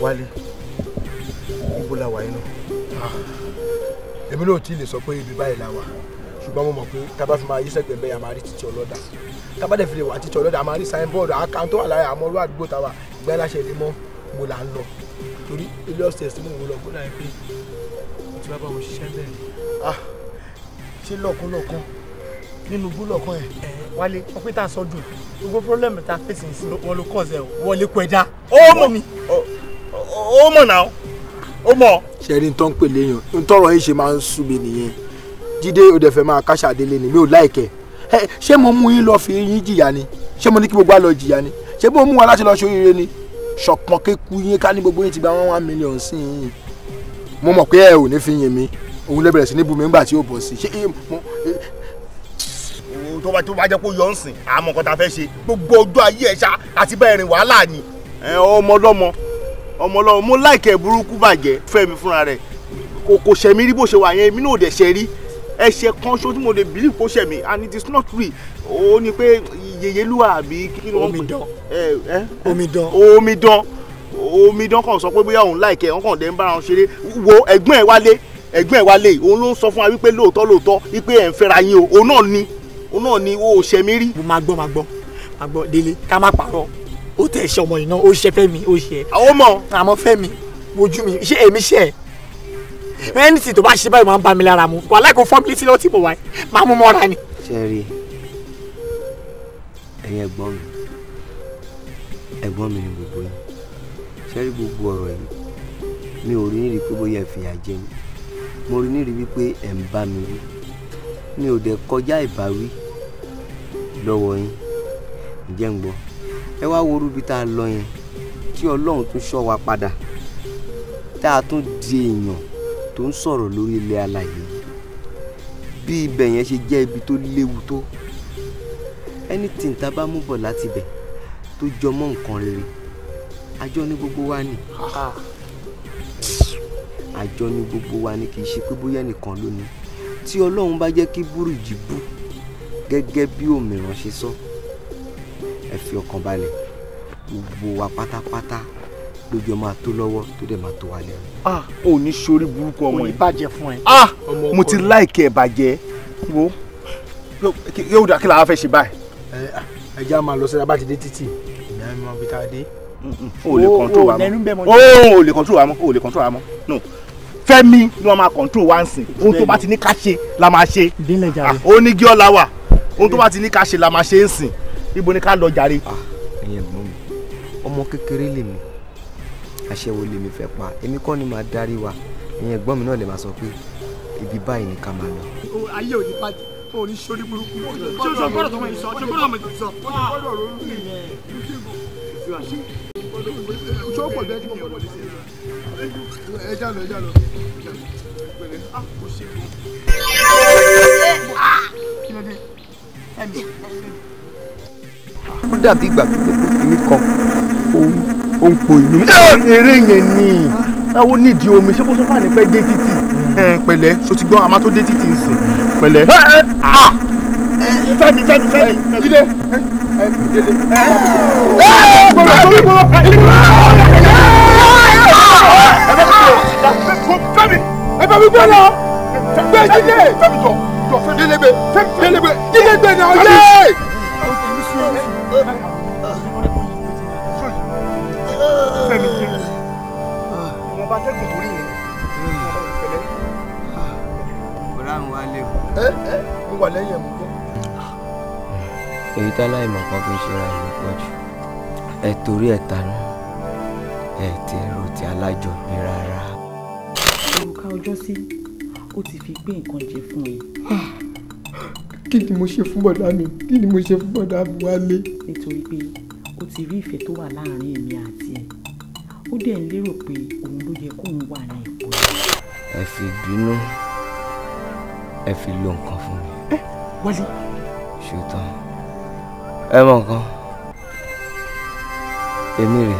Wálé, ibo la wà yín náà? Èmi náà ti lè sọ pé ibi báyìí la wà, ṣùgbọ́n mo mọ̀ pé tá bá fi máa yí sẹ́gbẹ̀ẹ́ bẹ́ẹ̀ a máa rí títí ọlọ́dà. Tá bá dẹ̀ fi lè wà títí ọlọ́dà a máa rí signboard àkáǹtì tó wà lára àmọ́ olú àdúgbò tá wà ìgbẹ́ láṣẹ lè mọ́ mo là ń lọ. Torí ilé upstairs tí mò ń lọ gbọ́dọ̀ yẹn pé tí bá bá wọn ṣiṣẹ́ bẹ́ẹ̀. Ṣé lọ́kàn nínú búlọ̀kan ẹ̀? Wálé, ọpẹ́ tá a sọ dùn gbogbo problem tá a fèsì sí wọn ló kọ́ ọ̀sẹ̀ wọlé pẹja. Ó mọ̀ mi. Ó mọ̀ náà. Ó mọ̀. Ṣẹ́rí ń tán pè léèyàn ń tọrọ yín ṣe máa ń sú mi nìyẹn. Jídé ó dẹ̀ fẹ́ máa káṣà délé ni mi ò láìkẹ́. Ṣé mo mú yín lọ fi yín jìyà ni? Ṣé mo ní kí gbogbo á lọ jìyà ni? Ṣé mo mú wa láti lọ ṣoríire ni? Ṣọ̀kan kéku yín ká ní gbogbo yín ti gba 1 million sí yín. Mo mọ̀ pé ẹ ò ní fi yìn mí. Òun lè bẹ̀rẹ̀ sí ní bu mi nígbà tí ó bọ̀ sí. tó bá jẹ́ kó yọ ń sìn àmọ́ nǹkan tá a fẹ́ ṣe gbogbo ojú ayé ẹ̀ ṣá àti bẹ́ẹ̀ rìn wàhálà ni. ọmọlọ́mọ mo láìkẹ́ burúkú bàjẹ́ Fẹ́mi fúnra rẹ̀ kò ṣẹ̀mí rí bó ṣe wà yẹn èmi náà ò dẹ̀ ṣe rí ẹ̀ṣẹ̀ kan ṣó tí mo lè believe kó ṣẹ̀mí and it is not real ó ní pé Yèyélúwà àbí kí ló ń pè omidan kan sọ pé bóyá òun láìkẹ́ òun kàn dé ń bára wọn ṣeré wo ẹ̀gbọ́n ẹ̀ wálé òun ló ń sọ fún wa wípé lóòótọ́ wípé ẹ̀ ń fẹ́ra yín o òun náà ni ó ṣẹ̀mí rí. mo máa gbọ́ Délé ká má parọ́ ó tẹ̀ ṣe ọmọ iná ó ṣe Fẹ́mi ó ṣe. àwọn ọmọ àmọ́ Fẹ́mi wojú mi ṣé èmi ṣe ẹ ẹni tí tó bá ṣe báyìí máa ń bá mi lára mu wà láì kó fọ́nbílì tí lọ́ọ́ tí mo wáyé máa mú mọ́ra ni. ṣe rí ẹ̀yin ẹ̀gbọ́n mi ni gbogbo yín ṣe rí gbogbo ọ̀rọ̀ yìí mi ò rí ní rí pé bóyá ẹ fìyà jẹ mi mo rí ní rí wípé ẹ̀ ń bá mi rí mi ò dẹ̀ kọjá ìbáwí lọ́wọ́ yín ǹjẹ́ ń gbọ́ ẹ wá wo rúbi tá a lọ yẹn tí Ọlọ́run tún ṣọ́ wa padà tá a tún di èèyàn tó ń sọ̀rọ̀ lórí ilẹ̀ alàyè yìí bí ibẹ̀ yẹn ṣe jẹ́ ibi tó léwu tó anything tá a bá mú bọ̀ láti ibẹ̀ tó jọmọ́ nǹkan rere àjọ ní gbogbo wa ni àjọ ní gbogbo wa ni kì í ṣe pé bóyá nìkan ló ní tí Ọlọ́run bá jẹ́ kí búrújì bú gẹ́gẹ́ bí òmìrán ṣe sọ ẹ fi ọkàn balẹ̀ gbogbo wa pátápátá lójú ọmọ tó lọ́wọ́ tó dẹ̀ máa tó wa lẹ́nu. ò ní sórí burúkú ọmọ yìí. ò ní bàjẹ́ fún ẹ. mo ti láìkẹ́ ẹ̀ bàjẹ́ wo yóò dà kí làwọn fẹ́ ṣe báyìí. ẹ já máa lọ sí abá ti dé títì ìyá mi máa fi tá a dé. o lè control wa mọ́ o lè control wa mọ́ no Fẹ́mi ni wọ́n máa control wa ń sìn ohun tó bá ti ní ká ṣe la máa ṣe ó ní gí ọ̀la wà ohun tó bá ti ní ká ṣe la máa ṣe ń sìn ibo ni ká lọ jàre. ẹ̀yin ẹ̀gbọ́n mi ọmọ kékeré lèmi àṣẹwò lèmi fẹ́ pa èmi kọ́ ni màá darí wa ẹ̀yin ẹ̀gbọ́n mi náà lè máa sọ pé ibi báyìí ni ká máa lọ. ayé ò ní bàjẹ́ ò ní sórí burúkú ṣé o sọ gbọ́dọ̀ tó wọ́n sọ ṣé o gbọ́dọ̀ mọ̀ sọ. ó dàbí ìgbà tó tẹ́ pé èmi kan ó ń po ìlú. eré yẹn ni àwọn nídìí omi ṣé kó sọ fún ànípẹ́ dé títì pẹ̀lẹ́ so ti gbọ́ àmọ́ tó dé títì ń sìn pẹ̀lẹ́. Fẹ́mi jíde Fẹ́mi ẹ bá mi gbọ́ lọ gbé jíde Fẹ́mi jọ délégbé ní ọyẹ́. Fẹ́mi ìwọ̀n bá tẹ́gùn torí yẹn pẹ̀lẹ́. bọ̀dá ń wá léwu. ń wà lẹ́yìn ẹ̀mú gbọ́. èyí tá láìmọ̀ kan fi ń ṣera ìlú pọ̀ jù ẹ torí ẹ̀ tanú ẹ ti ẹ̀rọ ti alájọ bí rárá. òrùka ọjọ́ sí ó ti fi gbé nǹkan jẹ fún ẹ. kí ni mo ṣe fún bọ̀dá mi kí ni mo ṣe fún bọ̀dá mi Wálé. nítorí pé ó ti rí ìfẹ́ tó wà láàrin èmi àti ẹ̀ ó dẹ̀ ń lérò pé òun ló yẹ kóun wà ní ipò rẹ̀. ẹ fi bínú ẹ fi lo nǹkan fún mi. Wálé. ṣùtàn ẹ mọ nǹkan èmi rè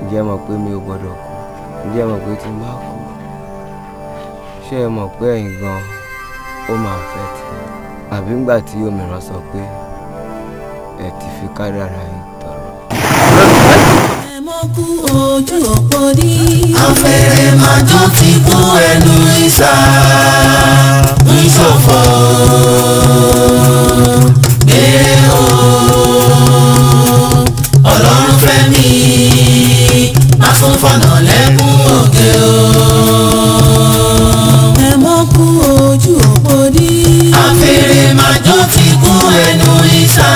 ǹjẹ́ mọ̀ pé mi ò gbọ́dọ̀ kú ǹjẹ́ mọ̀ pé tí n bá kú ṣé ẹ mọ̀ pé ẹ̀yin gan ó máa fẹ́ tì àbí ńgbà tí òmíràn sọ pé ẹ ti fi kádàrá yín tọrọ. ẹ mọ́ kú ojú òpó ní. afẹ́rẹ́ máa jó ti kú ẹnu ìsà ń ṣòfò gbére o ọlọ́run fẹ́ mi má fún fọ̀nà lẹ́kùn òkè o. ẹ mọ́ kú ojú òpó ní. afẹ́rẹ́ máa jó ti kú ẹnu ìsà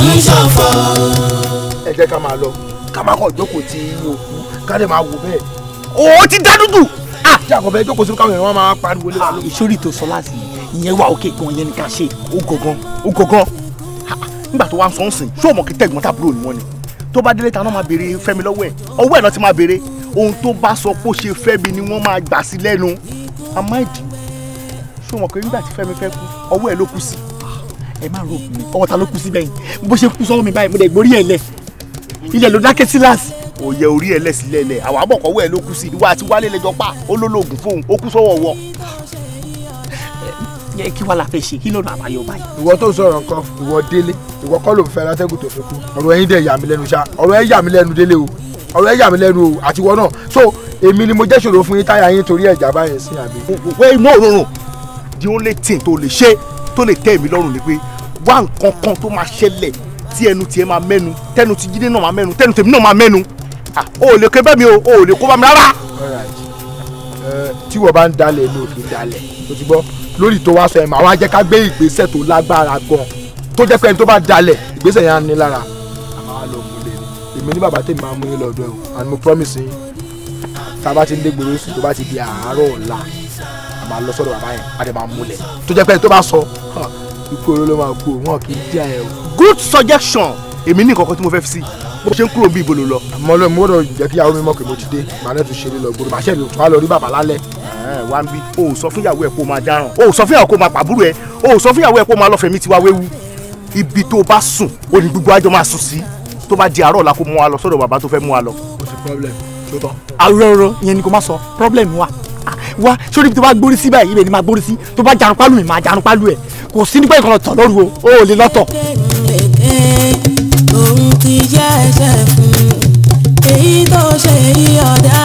ń ṣòfò. ẹ jẹ́ ká máa lọ ká má kàn jókòó tí òkú ká lè máa wò bẹ́ẹ̀. ó ti dá dúdú. tí àkọ́bẹ̀ jókòó sí káwọn èèyàn máa pariwo lé wa lórí. ìṣòrí tó sọ láti ìyẹn wà òkè gan yẹn ni ká ṣe ó gọgán nígbà tó wá ń sọ́n sìn ṣó mọ̀ kí tẹ̀gbọ́n tàbúrò ni wọ́n ni tó bá délé ta náà máa béèrè Fẹ́mi lọ́wọ́ ẹ̀ ọwọ́ ẹ̀ náà ti máa béèrè ohun tó bá sọ pé ó ṣe Fẹ́mi ni wọ́n máa gbà sí lẹ́nu àmọ́ ìdí ṣó mọ̀ pé nígbà tí Fẹ́mi fẹ́ kú ọwọ́ ẹ̀ ló kú sí ẹ má rò mí ọwọ́ ta ló kú sí bẹ́yìn bó ṣe kú sọ́wọ́ mi báyìí mo dẹ̀ gbórí ẹ̀ lẹ̀ ilẹ̀ ló dákẹ́ sí láàsì. òye orí ẹ̀ lẹ́sílẹ̀ lẹ̀ àwọn àbọ̀kọ̀wé ẹ̀ ló kú sí ìwà àti wálé lẹ́jọ́ pa olólogùn fóun ó kú sọ́wọ́ wọ. kí wàá la fẹ́ ṣe kí ló nà àbáyọ báyìí. ìwọ tó sọ̀rọ̀ nǹkan ìwọ délé ìwọ kọ́ ló ń fẹ́ látẹ́gùn tó fi kú ọ̀rọ̀ ẹ̀yin dẹ̀ yà mí lẹ́nu ṣá ọ̀rọ̀ ẹ̀ yà mí lẹ́nu délé o ọ̀rọ̀ ẹ̀ yà mí lẹ́nu o àti ìwọ náà so èmi ni mo jẹ́ ṣòro fún yín táyà yín torí ẹ̀jà báyẹn sí àbí. wait no the only thing tó lè ṣe tó lè tẹ́ mi lọ́rùn ni pé wá nǹkan kan tó máa ṣẹlẹ̀ tí ẹnu tiẹ̀ máa mẹ́nu tẹnu ti Jídé náà máa mẹ́nu tẹnu tèmi náà máa mẹ́nu o ò lè ké bẹ́ẹ̀ mi o ò lè kó bá mi rárá. tí wọ́n bá ń dalẹ̀ ní òfin dalẹ̀ tó ti gbọ́ lórí tó wá sọ ẹ̀ mà wá jẹ́ ká gbé ìgbésẹ̀ tó lágbára gan tó jẹ́ pé ẹni tó bá dalẹ̀ ìgbésẹ̀ yẹn á ní lára àmọ́ wá lọ múlẹ̀ ni èmi ní bàbá tèmi máa mú yín lọ́dọ̀ ẹ̀ o and mo promise yín tá a bá ti ń dé gbòòrò sí tó bá ti di àárọ̀ ọ̀la a máa lọ sọ́dọ̀ bàbá yẹn a dẹ̀ máa múlẹ̀ tó jẹ́ pé ẹni tó bá sọ ikú oró ló máa kú wọn kì í jẹ́ ẹ o. good suggestion èmi ní nǹkan tí mo fẹ́ fi sí bó ṣe ń kúrò bí ibo ló lọ. àmọ́ ló mo gbọ́dọ̀ jẹ́ kí ìyàwó mi mọ̀ pé mo ti dé màá lẹ́tù ṣeré lọ gbòòrò màá ṣe lè tún wá lọ rí bàbá lálẹ́. wá ń bí o ò sọ fún ìyàwó ẹ kó máa dáràn o ò sọ fún ìyàwó kó máa pàbúrò ẹ o ò sọ fún ìyàwó ẹ kó máa lọ fẹ̀mí tiwa wéwu ibi tó bá sùn o ní gbogbo àjọ máa sùn sí tó bá di àárọ̀ la kó mú wa lọ sọ́dọ̀ bàbá tó fẹ́ mú wa lọ. kò sí problem tó tán. àròrò ìyẹn ni kò má sọ problem wa wá sórí ibi tó bá gbórí sí báyìí ibẹ̀ ni máa gbórí sí tó bá jarun pálù mi máa jarun pálù ẹ̀ kò sí nípa ìkànnì tọ̀ lóru o ò lè lọ́tọ̀. òun ti jẹ́ ẹ̀ṣẹ̀ fún èyí tó ṣe yí ọ̀dà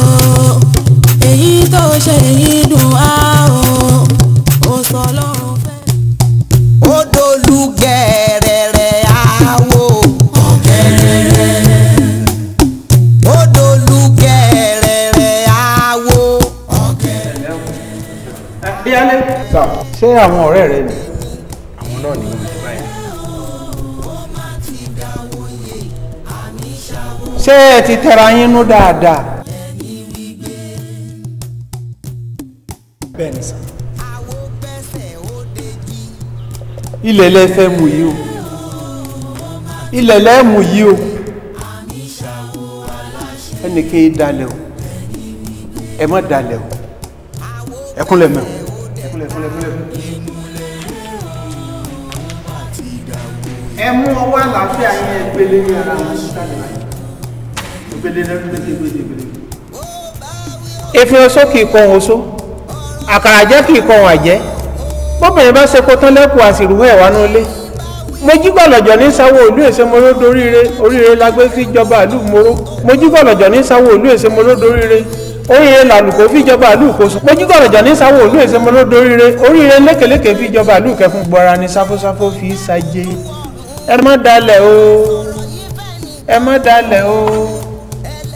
o èyí tó ṣe yí dùn á o ó sọ lọ́rùn fẹ́. ó dolú gẹ̀rẹ̀rẹ̀ àwò ọ̀gẹ̀rẹ̀rẹ̀ ó dolú gẹ̀rẹ̀rẹ̀ àwò ọ̀gẹ̀rẹ̀rẹ̀. Bíálé ṣé àwọn ọ̀rẹ́ rẹ ni. àwọn náà ni wọ́n ti báyìí. ṣé ẹ ti tẹra yín nú dáadáa. bẹ́ẹ̀ ni sà. ilẹ̀ lẹ fẹ́ mú yìí o ilẹ̀ lẹ mú yìí o ẹnì kí n dalẹ̀ o ẹ má dalẹ̀ o ẹ kúnlẹ̀ mọ́ ẹ mú ọwọ́ àlàáfíà yín ẹgbẹ́lé ní ara wọn ìgbélé lẹ́nu gbégbégbé. ìfihàn oṣó kì í kọ́ ohun oṣó àkàrà jẹ́ kì í kọ́ ohun àjẹ́ bọ́bìnrin bá ṣe kó tán lẹ́kùn àsìrùwé ẹ̀wà náà lé mojígbọ̀lọ̀jọ̀ ní sáwọ́ òlú èsè moró doríire oríire lágbé fíjọba àlú moró mojígbọ̀lọ̀jọ̀ ní sáwọ́ òlú èsè moró doríire oríire làlùkò fíjọba àlú kòsù mojígbọ̀lọ̀jọ̀ ní sáwọ́ òlú èsè moró doríire oríire lékèlékè fíjọba àlú kẹfún gbọ́ra ní sáfósáfó fi ṣàjẹ ẹ má dalẹ̀ o ẹ má dalẹ̀ o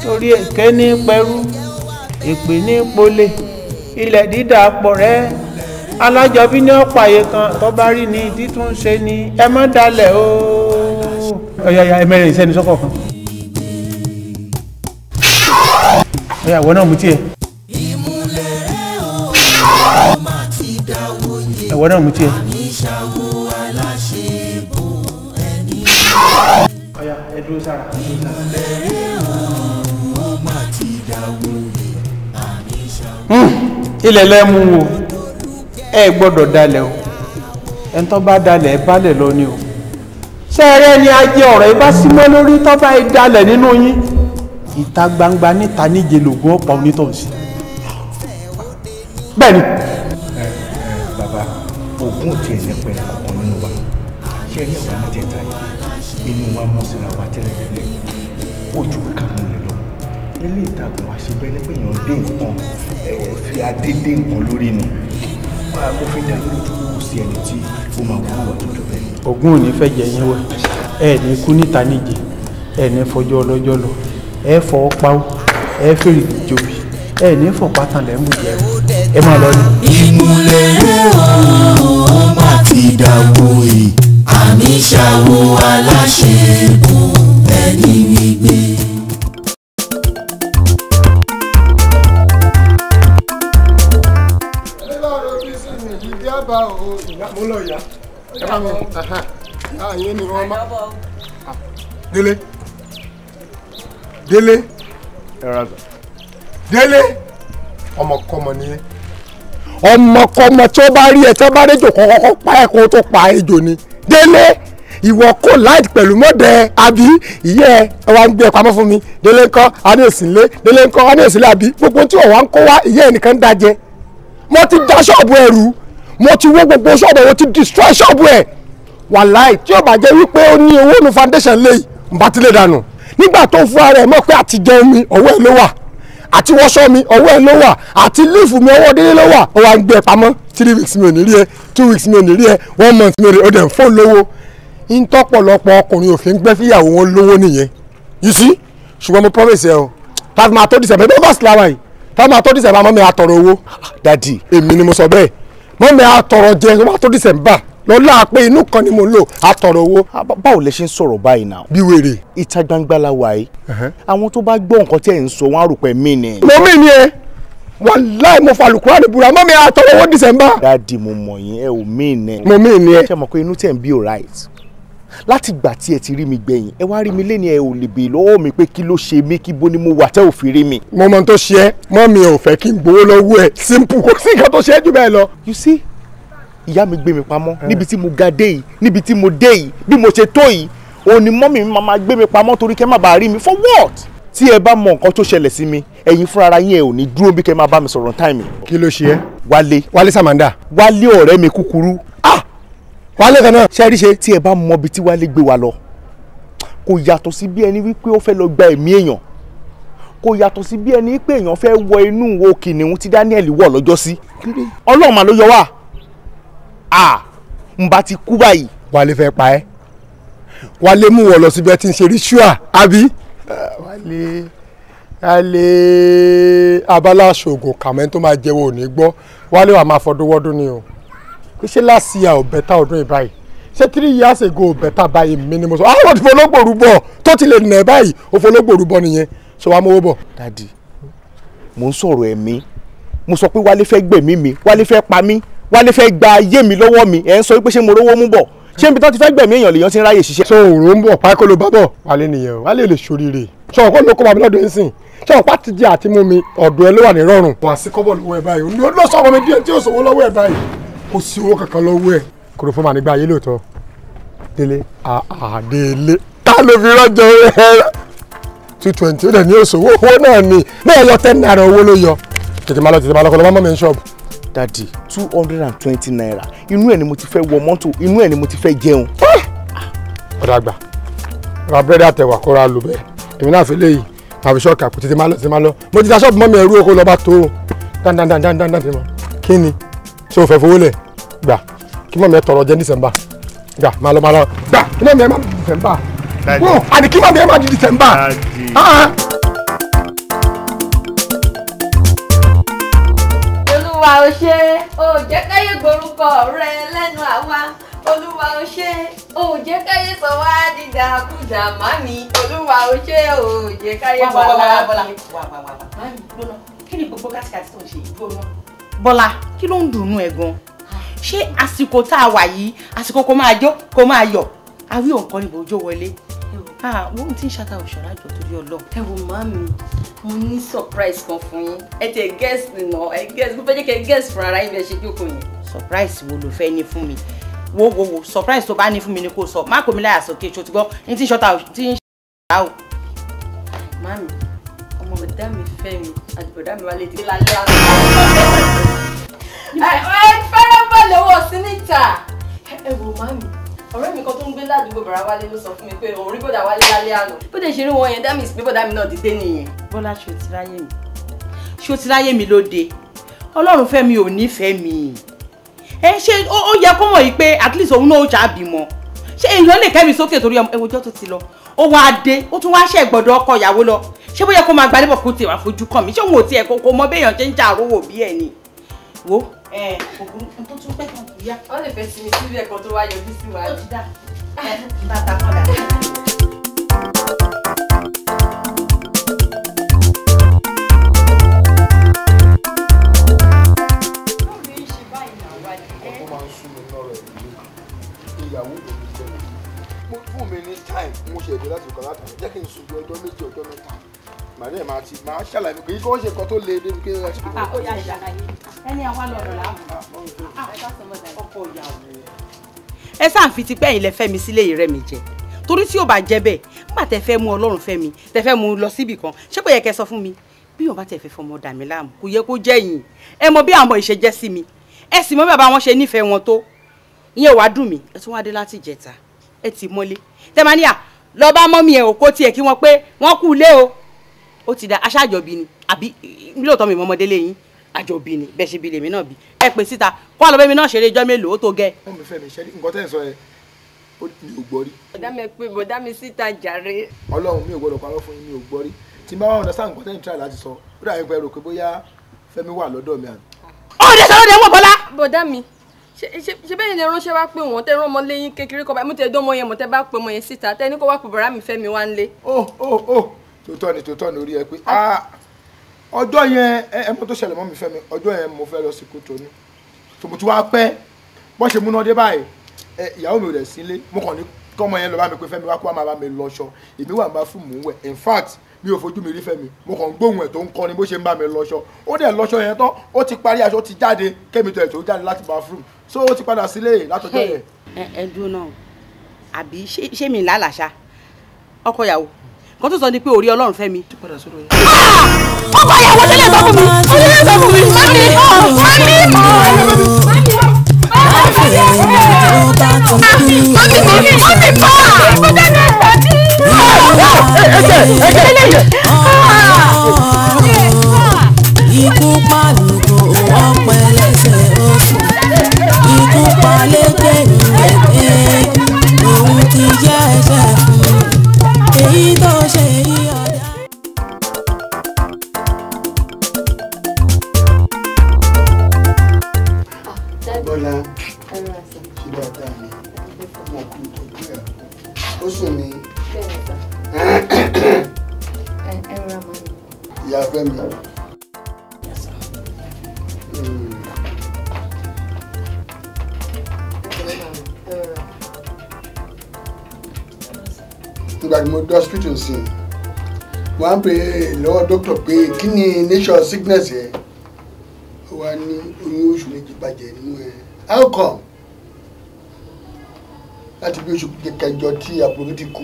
torí èké ní pẹ̀rú èpè ní pọ́lẹ̀ ilẹ̀ dídà pọ̀ rẹ́ alájọbí ní ọ̀pàyè kan tó bá rí ní títún ṣe ni ẹ má dalẹ̀ o. ọ̀yà ẹ̀mẹ́rin ìṣẹ́ni sọ́kọ̀ kan. ọ̀yà ìwọ náà mú tiẹ̀. ìwọ náà mú tiẹ̀. ọ̀yà ẹ dúró sára. ilẹ̀ lẹ́mú o ẹ gbọ́dọ̀ dalẹ̀ o ẹni tó bá dalẹ̀ ẹ balẹ̀ lọ ni o sẹ́ẹ̀rẹ́ ni ajé ọ̀rọ̀ ibà símọ́ lórí tọ́ba ìdálẹ̀ nínú yín ìta gbangba níta níje lògùn ọ̀pá onítọ̀ọ̀sí. bẹ́ẹ̀ ni. bàbá ògùn ò tiẹ̀ lẹ́pẹ́ ọkàn nínú wa ṣé ẹ ní ọ̀gá mẹ́tẹ̀ẹ̀ta yìí inú wa mọ́ síra wa tẹ́lẹ̀tẹ́lẹ̀ ojú kàmú lè lọ ilé ìtàgùn wa ṣe bẹ́ẹ̀ ní pé èèyàn dé nǹkan fi adé dé nǹkan lórí ni mo fi dá lójú kò sí ẹni tí ó máa wúwo wà tó tó bẹ́ẹ̀. ògùn ò ní fẹ́ jẹ yín wẹ̀ ẹ ní kú níta níje ẹ ní fọjọ́ ọlọ́jọ́ lọ ẹ fọwọ́ pawó ẹ fèrè ìjòbí ẹ ní fọ̀pátàn lẹ́mú jẹ́ ẹ máa lọ ní. ìmùlẹ̀ ó má ti dàwó yìí àmì ṣàwó aláṣẹ́gun ẹni wígbé. Délé Délé Délé ọmọkọmọ nìyẹn ọmọkọmọ tí ó bá rí ẹ tí ó bá réjò kọ́kọ́ pa ẹ kó tó pa ejò ni Délé ìwọ kò láìpẹ́ pẹ̀lú mọ́dẹ àbí ìyẹ́ ẹ wá ń gbé ẹ pamọ́ fún mi Délé ńkọ́ a ní òsínlé Délé ńkọ́ a ní òsínlé àbí gbogbo tí ọ̀wá ń kó wá ìyẹ́ ẹnìkan ń dájẹ́ mo ti dá ṣọ́ọ̀bù ẹrù mo ti wó gbogbo ṣọ́ọ̀bù ẹ̀ mo ti destroy ṣọ́ọ̀bù ẹ̀ wàláì tí ó bá jẹ́ wípé ó ní owó nu foundation lé ń bá tilẹ̀ dànù nígbà tó fún ara ẹ̀ mọ̀ pé àtijọ́ mi ọwọ́ ẹ̀ ló wà àti wọ́ṣọ́ mi ọwọ́ ẹ̀ ló wà àti lífù mi ọwọ́ Délé ló wà ó wá ń gbé ẹ pamọ́ 3 weeks mi ò ní rí ẹ 2 weeks mi ò ní rí ẹ 1 month mi ò ní rí ẹ ó dẹ̀ ń fóònù lówó ń tọ́pọ̀lọpọ̀ ọkùnrin òfin gbẹ́ fíyàwó wọn lówó nìyẹn you see ṣùgbọ́n mo promise ẹ o táfi máa tó dìsẹ̀ bẹ́ẹ̀ bá síláwà yìí táfi máa tó dìsẹ̀ bá mọ́mi àtọ̀rọ̀ owó dadi èmi ni mo sọ bẹ́ẹ̀ mọ́mi àtọ̀rọ̀ jẹ tó bá tó dìsẹ̀ bá lọ́la pé inú kan ni mo lò àtọ̀rọ̀ owó. báwo lẹ ṣe ń sọ̀rọ̀ báyìí náà. bí wèrè. ìta gbangba la wà yìí. àwọn tó bá gbọ́ nǹkan tí ẹ̀ ń sọ wọ́n á rò pé mí ni. mo mí ni ẹ wàláì mo fa àlùkùrá ní búra mọ́mi àtọ̀rọ̀ owó December. dáàdi mo mọ̀ yín ẹ ò mí ni. mo mí ni ẹ. ṣé mo pé inú tẹ̀ ń bí alright láti gbà tí ẹ ti rí mi gbẹ̀yìn ẹ wá rí mi lẹ́ni ẹ ò lè béè lọ́wọ́ mi pé kí ló ṣe mí kí bo ni mo wà tẹ́ ò fi rí mi. mo mọ tó ṣe ẹ mọ́mi ò fẹ́ kí n gbowó lọ́wọ́ ẹ simple kò sí nǹkan tó ṣe é jù bẹ́ẹ̀ lọ. you see ìyá mi gbé mi pamọ́ níbi tí mo ga dé yìí níbi tí mo dé yìí bí mo ṣe tó yìí òun ni mọ́mì mi máa gbé mi pamọ́ torí kẹ́ má bàa rí mi for what. tí ẹ bá mọ nǹkan tó ṣẹlẹ̀ sí mi ẹ̀yin fúnra yín ẹ ò ní dúró bí kẹ́ máa bá mi sọ̀rọ̀ táìmì. kí ló ṣe é. Wálé Samanda. Wálé ọ̀rẹ́ mi kúkúrú. Wálé kan náà. ṣe rí ṣe tí ẹ bá mọ ibi tí Wálé gbé wa lọ kò yàtọ̀ sí bí ẹni wípé ó fẹ́ lọ gba ẹ̀mí èèyàn kò yàtọ̀ sí bí ẹni pé èèyàn fẹ́ wọ inú wo kìnìún tí Daniel wọ̀ lọ́jọ́ sí. Ọlọ́run mà ló yọ wá. n bá ti kú báyìí. Wálé fẹ́ pa ẹ́ Wálé mú wọ lọ síbi ẹ ti ń ṣe ritual àbí. Wálé abala ṣoògùn kàmẹ́ tó máa jẹ́wọ́ òní gbọ́ Wálé wà máa fọdúnwọ́dún ni o ṣé last year ò bẹ́tà ọdún yìí báyìí ṣé 3 years ago ò bẹ́tà báyìí mi ni mo sọ àwọn òfin olóògbòrú bọ̀ tó ti lè nà ẹ́ báyìí òfin olóògbòrú bọ̀ nìyẹn ṣé wàá mówó bọ̀. dadi mo ń sọ̀rọ̀ ẹ̀mí mo sọ pé Wálé fẹ́ gbẹ̀mí mi Wálé fẹ́ pa mí Wálé fẹ́ gba ayé mi lọ́wọ́ mi ẹ̀ ń sọ pé ṣé mo rówó mú bọ̀ ṣé ibi tó ti fẹ́ gbẹ̀mí èèyàn lèèyàn ti ń ráyè ṣiṣẹ́. so òòrùn ń bọ̀ pákó ló bá bọ̀ Wálé nìyẹn Wálé lè ṣoríire ṣọ ọkọ ló kọ́ bàbá lọ́dọ̀ ẹ̀ ń sìn ṣọ ọ̀pá ti jẹ́ àti mú mi ọ̀dọ̀ ẹ ló wà ní rọrùn. wà á sí kọ́bọ̀ lọ́wọ́ ẹ báyìí ó lọ sọ ọmọ mi díẹ̀ tí ó sọ owó lọ́wọ́ ẹ báyìí kò sí owó kankan lọ́wọ́ ẹ kò fún màá nígbà ayé lóòótọ́ Délé Délé tá ló fi rọ́jò ẹ 220 ó dẹ̀ ní òṣòwò owó náà ni bẹ́ẹ̀ yọ 10 naira owó ló yọ tètè máa lọ kọ́ lọ́ mọ́ mi ní ṣọ́ọ̀bù. dadi 220 naira inú ẹ̀ ni mo ti fẹ́ wọ mọ́tò inú ẹ̀ ni mo ti fẹ́ jẹun. ọ̀dà àgbà ra búrẹ́dì àtẹ̀wà kó ra lò bẹ́ẹ̀ èmi náà fi léyìí àfi ṣọ́ọ̀kì àpò tètè máa lọ mo ti ta ṣọ́ọ̀bù mọ́ mi ẹ̀rú oko lọ́ba tó dandandandandan ti mọ̀ kí ni ṣé o fẹ́ fowó lẹ̀ gbà kí mọ̀ mi ẹ tọrọ jẹ ní December gbà máa lọ gbà kí mọ̀ mi ẹ má di December wọ́n àní kí mọ̀ mi ẹ má di December. Olúwa ò ṣe ò jẹ́ káyé gborúkọ rẹ lẹ́nu àwa Olúwa ò ṣe ò jẹ́ káyé sọ wá dídàkudà mami Olúwa ò ṣe ò jẹ́ káyé bọ́lá. Mami gbóná kí ni gbogbo kátìkàtì tó ń ṣe ìgbóná. Bọ́lá kí ló ń dùnnú ẹ gan? ṣé àsìkò tá a wà yìí àsìkò kó máa jó kó máa yọ̀ àwí òǹkan ni bòjó wọlé. wọ́n ti ń ṣàtà òṣèré àjọ torí Ọlọ́run. ẹ wo màmí mo ní surprise kan fún yín ẹ tẹ guess nìna ẹ guess mo fẹ́ jẹ́ kẹ́ guess fún ara yín bí ẹ ṣe jókòó yẹn. surprise wo ló fẹ́ ní fún mi wo surprise tó bá ní fún mi ni kò sọ má kò mí láyà sókè ṣó ti gbọ́ ní tí ṣọ́ta tí ń ṣe o. Mami, ọmọ bọ̀dá mi fẹ́ mi àti bọ̀dá mi wálé ti lálẹ́ àná. Fẹ́rẹ́ bọ̀ lọ́wọ́ sí níta. Ẹ wo mami, ọ̀rẹ́ mi kan tó ń gbé ládùúgbò bàrà wálé ló sọ fún mi pé òun rí bọ̀dá wálé lálẹ́ àná. Bó dẹ̀ ṣe rí wọn yẹn dá mi sí pé bọ̀dá mi náà ti dé nìyẹn. Bọ́lá ṣó ti ráyè mi lóde Ọlọ́run fẹ́ mi ò nífẹ̀ẹ́ mi. Ṣé ó yẹ kó mọ̀ yìí pé at least òun náà ó ṣàbímọ. Ṣé èèyàn lè kẹ́mi sókè torí ẹwọ́jọ́ tó ti lọ ó wá dé ó tún wá ṣe gbọ́dọ̀ ọkọ ìyàwó lọ ṣé bóyá kó máa gbalẹ̀ bọ̀ kó tiẹ̀ wá fojú kàn mí ṣé òun ò tiẹ̀ kó mọ béèyàn ṣe ń jà rówó bí ẹ̀ ni wo ògùn tó tún pẹ́ kan kò yá. wọ́n lè fẹ́ sinmi síbi ẹ̀kan tó wá yọjú sí wa. ó ti dá bàtà kan dà. fún mi ní time mo ṣe èdè láti kọ́ látàrí jẹ́ kí n sùn bí ọjọ́ méjì ọjọ́ mẹ́ta màdé máa ṣàlàyé kì í kọ́ ṣe nǹkan tó le débi kí ẹ ṣe kí ó yà ìdàgbàyé ẹni àwọn lọ́dọ̀ láàmú ọkọ ìyàwó. ẹ sáà ń fi tipẹ́ yìí lẹ fẹ́ mi sílé ìrẹ́ mi jẹ torí tí ò bá jẹ́ bẹ́ẹ̀ nígbà tẹ fẹ́ mú Ọlọ́run fẹ́ mi tẹ fẹ́ mú lọ síbì kan ṣé kò yẹ kẹ́ sọ fún mi bí wọn bá tẹ fẹ́ fọmọ dà mí láàmú kò yẹ kó jẹ́ yìí ẹ mọ bí àwọn ọmọ ìṣe jẹ́ sí mi ẹ sì mọ bàbá wọn ṣe nífẹ̀ẹ́ wọn tó ìyẹn wàá dùn mí ẹ tún wá dé láti jẹta ẹ ti mọ́lé tẹ́mánìyà lọ bá mọ́mí ẹ̀ òkó tiẹ̀ kí wọ́n pé wọ́n kú lé o ó ti da aṣáájọbí ni àbí lóòótọ́ mi mọ́mọdé lẹ́yìn àjọbí ni bẹ́ẹ̀ ṣe bí lèmi náà bí ẹ pè síta kó àlọ́ bẹ́mi náà ṣeré ijọ́ mélòó ó tó gẹ́. wọ́n mi fẹ́ mi ṣẹ́rí nǹkan tẹ́ ẹ̀ sọ yẹn ó ní ò gbọ́ rí. bọ̀dá mi pé bọ̀dá mi síta jàre. Ọlọ́run mi ò gbọ́dọ̀ parọ́ fún yín mi ò gbọ́ rí tí n bá wà ọ̀dọ̀ sáà nǹkan tẹ́ ẹ̀ ń tíra láti sọ ó dà yín pé rò pé bóyá Fẹ́mi wà lọ́dọ̀ mi àná. ó dé sọ́dọ̀ dé wọ̀ Bọ́lá. bọ̀dá mi ṣe bẹ́ẹ̀ ni ránṣẹ́ wá pé wọ́n tẹ́ rán ọmọ lẹ́yìn kékeré kan báyìí mo tẹ́ dán ọmọ yẹn mo tẹ́ bá pè ọmọ yẹn síta tẹ́ ní kó wá pè bọ̀dá mi Fẹ́mi wá ń lé. tòótọ́ ni orí ẹ pé ọjọ́ yẹn ẹ mọ́ tó ṣẹlẹ̀ mọ́ mi Fẹ́mi ọjọ́ yẹn mo fẹ́ lọ sí Kútọ́nù tó mo ti wá pẹ́ bọ́ ṣe múná dé báyìí ìyàwó mi ò rẹ̀ sílé mo kàn ní kọ́mọ yẹn lọ bá mi pé Fẹ́mi wá kó wá máa bá mi lọ́ṣọ èmi wà ń bá fún mò ń wẹ̀ in fact mi ò fojú mi rí Fẹ́mi mo kàn gbóhùn ẹ̀ tó ń kọ́ ni bó ṣe ń bá mi lọ́ṣọ ó dẹ̀ lọ́ṣọ yẹn tán ó ti parí aṣọ ti jáde kémi tó ẹ̀ tó jáde láti bathroom so ó ti padà sílé látọjọ́ yẹn. ẹ dúró náà àbí ṣé mi lálàṣà ọkọ ìyàwó kan tó sọ ni pé orí Ọlọ́run Fẹ́mi. ọkọ ìyàwó tẹ́lẹ̀ sọ fún mi tẹ́lẹ̀ sọ fún mi ikú pàlùkò wọ́n pẹ́ lẹ́sẹ̀ oṣù ikú palẹ́gbẹ̀ ìrẹ̀lẹ̀ òun ti jẹ́ ẹ̀ṣẹ̀ fún èyí tó ṣe yí ọ̀dà. Bọ́lá ṣe dáadáa ni ọmọ kú ìtọ́jú ẹ̀ ó sùn ní. ìyá Fẹ́mi. nígbà tí mo dé hospital sí mo á ń pè lọ́wọ́ dókítà pé kí ni nature sickness yẹn ó wá ní oyún oṣù méjì bàjẹ́ nínú ẹ̀ how come láti bí oṣù kẹjọ tí àbúrò mi ti kú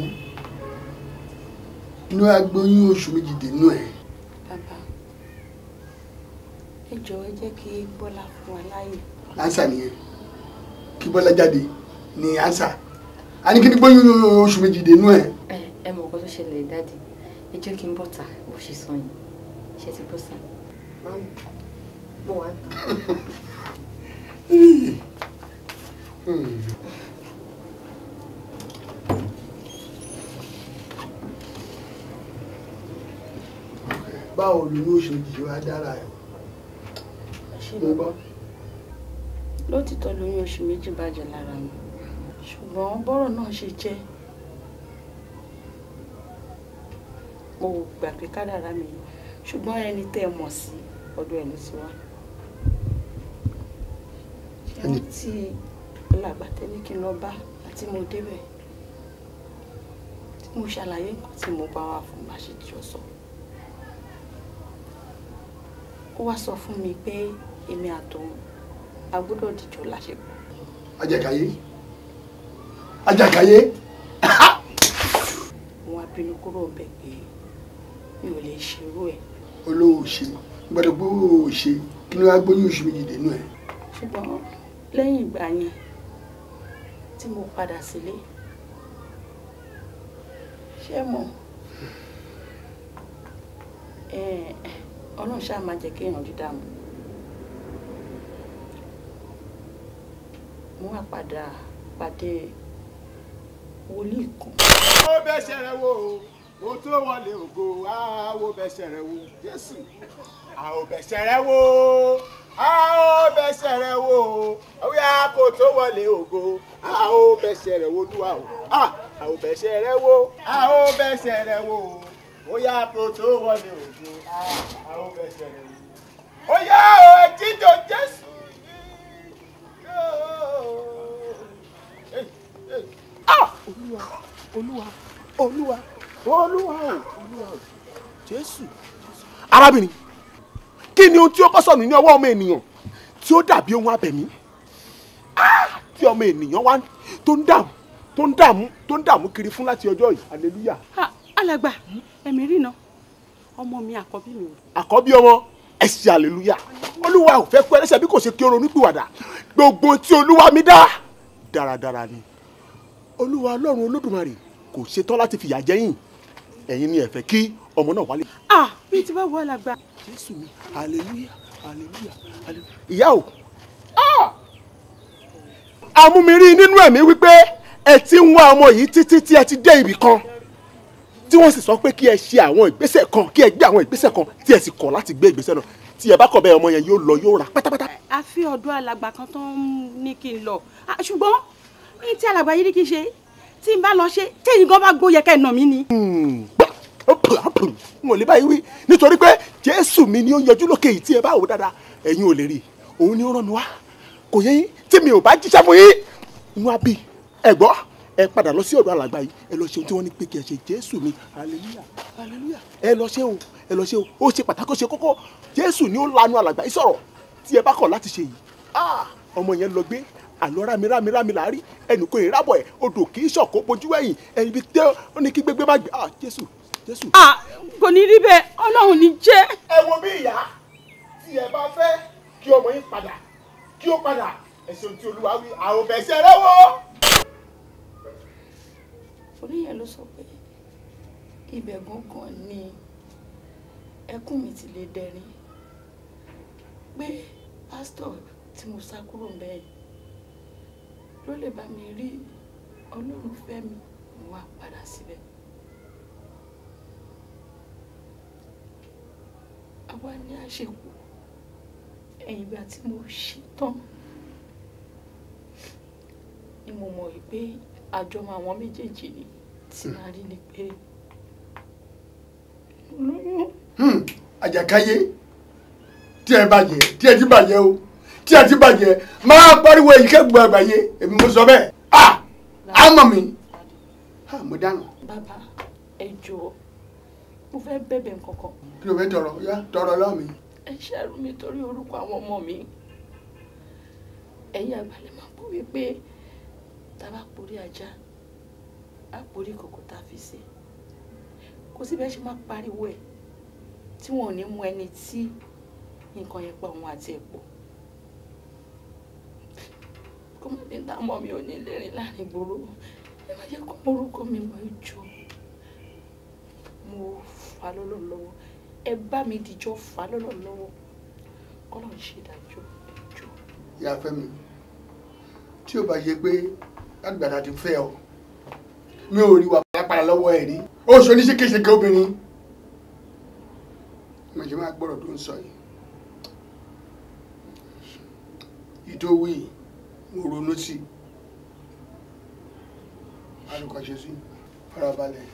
inú agbóyún oṣù méjì dénú ẹ̀. bàbá ẹ jọ̀ọ́ ẹ jẹ́ kí Bọ́lá fún wa láàyè. ansa nìyẹn kí Bọ́lá jáde ní ansa a ní kí ni gbóyún oṣù méjì dénú ẹ̀. ẹ mọ̀ nǹkan tó ṣẹlẹ̀ dáàdì ẹ jẹ́ kí n bọ̀ ta bó ṣe sọ yìí ṣe ti bọ́ sá. mo wà ń ta. báwo ló ní oṣù méjì wá dára ẹ̀. lótìtọ́ lóyún oṣù méjì bàjẹ́ lára mi ṣùgbọ́n bọ́rọ̀ náà ṣe jẹ́ mo gbà pé kádàrá mi ṣùgbọ́n ẹni tẹ́ ẹ mọ̀ sí ọdún ẹni tí wá. ẹni tí alàgbàtẹ́ ní kí n lọ bá àti mo débẹ̀ tí mo ṣàlàyé nǹkan tí mo bá wà fún bá ṣe jọ sọ. ó wá sọ fún mi pé èmi àtòun a gbọ́dọ̀ dìjọ láṣepọ̀. ajẹ́káyé. Àjàkáyé. Wọ́n á bínú kúrò ń bẹ̀ pé mi ò lè ṣerú ẹ̀. Olówó ṣe gbọ́dọ̀ pé ó ṣe kí ló wá gbóyún oṣù méjì dénú ẹ̀. Ṣùgbọ́n lẹ́yìn ìgbà yẹn tí mo padà sílé ṣé mọ̀ Ọlọ́run ṣáà máa jẹ́ kéèyàn rí dààmú. Mo wá padà pàdé wòlíì kan. Ó bẹ́sẹ̀ rẹ̀ wò ó tó wọlé ògo á ó bẹ́sẹ̀ rẹ̀ wò Jésù. A ó bẹ́sẹ̀ rẹ̀ wò a ó bẹ́sẹ̀ rẹ̀ wò ó yá kó tó wọlé ògo a ó bẹ́sẹ̀ rẹ̀ wò Olúwa o. A ó bẹ́sẹ̀ rẹ̀ wò a ó bẹ́sẹ̀ rẹ̀ wò ó yá kó tó wọlé ògo a ó bẹ́sẹ̀ rẹ̀ wò. Ó yá o jíjọ Jésù. Olúwa o Jésù. Arábìnrin, kí ni ohun tí ó kọ́ sọnù ní ọwọ́ ọmọ ènìyàn tí ó dàbí ohun abẹ̀mí tí ọmọ ènìyàn wá tó ń dààmú kiri fún láti ọjọ́ yìí? Hallelujah. Alàgbà ẹ̀mí rí iná ọmọ mi àkọ́bí mi. Àkọ́bí ọmọ ẹ ṣe hallelujah. Olúwa ò fẹ́ kú ẹlẹ́ṣẹ̀ bí kò ṣe kí ó ronú pìwàdà. Gbogbo tí Olúwa mi dá dáradára ni. Olúwa Ọlọ́run Olódùmarè kò ṣetán láti fìyà jẹ yín. Ẹ̀yin ni ẹ fẹ́ kí ọmọ náà wálé. Bí ti bá wọ alàgbà. Jésù mi hallelujah hallelujah hallelujah. Ìyá o amúmirí nínú ẹ̀mí wípé ẹ ti ń wá ọmọ yìí títí tí ẹ ti dé ibì kan tí wọ́n sì sọ pé kí ẹ ṣe àwọn ìgbésẹ̀ kan kí ẹ gbé àwọn ìgbésẹ̀ kan tí ẹ sì kọ̀ láti gbé ìgbésẹ̀ náà tí ẹ bá kọ̀ bẹ́ẹ̀ ọmọ yẹn yóò lọ yóò rà pátápátá. A fi ọ̀dọ̀ alàgbà kan tó ń ní kí n lọ ṣùgbọ́n ní tí alàgbà yìí ní kí n ṣe tí n bá lọ ṣe téyìn gan bá gbóyè kẹ́ ẹ̀ nà mí ni. n ò lè báyìí wí nítorí pé Jésù mi ni ó yọjú lókè yìí tí ẹ bá wò dáadáa ẹ̀yin ò lè rí òun ni ó rán mi wá kò yẹ yín tí mi ò bá jíṣẹ́ fún yín inú àbí ẹ gbọ́ ẹ padà lọ sí ọ̀dọ̀ alàgbà yìí ẹ lọ ṣe ohun tí wọ́n ní pé kí ẹ ṣe Jésù mi hallelujah hallelujah ẹ lọ ṣe o ó ṣe pàtàkì ó ṣe kókó Jésù ni ó lanu alàgbà yìí sọ̀rọ̀ tí ẹ bá kọ̀ láti ṣe yìí ọmọ yẹn lọ gbé àlọ́ rámi láàrí ẹnì kò ì rábọ̀ ẹ̀ odò kì í ṣọ̀kó bojú ẹ̀yìn ẹni bí tẹ́ ó ní kí gbégbé má gbé Jésù. Kò ní rí bẹ́ẹ̀ Ọlọ́run ní jẹ́. Ẹ wo bí ìyá tí ẹ bá fẹ́ kí ọmọ yín padà kí ó padà ẹ ṣe ohun tí Olúwa wí àwọn bẹ̀ṣẹ̀ rẹ wò. Oníyẹn ló sọ pé ibẹ̀ gangan ni ẹkún mi ti lè dẹ̀rín pé pásítọ̀ tí mo sá kúrò bẹ́ẹ̀ ló lè bá mi rí Ọlọ́run fẹ́ mi mo wá padà síbẹ̀. Àwa ní àṣekù ẹ̀yìn ìgbà tí mo ṣe tán ni mo mọ̀ pé àjọmọ̀ àwọn méjèèjì ni tí màá rí ni pé lóyún. Àjàkáyé tí ẹ bàjẹ́ tí ẹ ti bàjẹ́ o tí ẹ ti bàjẹ́ máa pariwo èyí kẹ́gbọ̀n àgbáyé èmi mo sọ bẹ́ẹ̀ àmọ́ mi mo dáná. Bàbá ẹ jọ̀ọ́ mo fẹ́ bẹ̀bẹ̀ nǹkankan. Kí ló fẹ́ tọrọ yá tọrọ lọ́wọ́ mi. Ẹ ṣàrù mi torí orúkọ àwọn ọmọ mi. Ẹ̀yin àgbàlẹ̀ máa bọ̀ wípé tá a bá porí ajá á porí kòkó tá a fi ṣe. Kò sí bẹ́ẹ̀ ṣe máa pariwo ẹ̀ tí wọn ò ní mú ẹni tí nǹkan yẹn pa òun àti ẹ̀pọ̀. Kó má dé tá ọmọ mi ò ní lè rìn láàrin ìgboro. Ẹ má jẹ́ kó orúkọ mi mọ ìjọ. Mo fà lọ́lọ́ lọ́wọ́ ẹ bá mi dìjọ́ fà lọ́lọ́ lọ́wọ́ kọ́lọ́ ń ṣe ìdájọ́ ẹjọ́. Ìyá Fẹ́mi tí o bá yẹ pé lágbàdá ti fẹ́ ọ mi ò rí wa pàápàá lọ́wọ́ ẹ̀ rí ó sọ ní ṣékéṣéké obìnrin mo ṣe máa gbọ́dọ̀ tó ń sọ yìí ìtòwí mo ronú sí alùpàṣẹ sí farabalẹ̀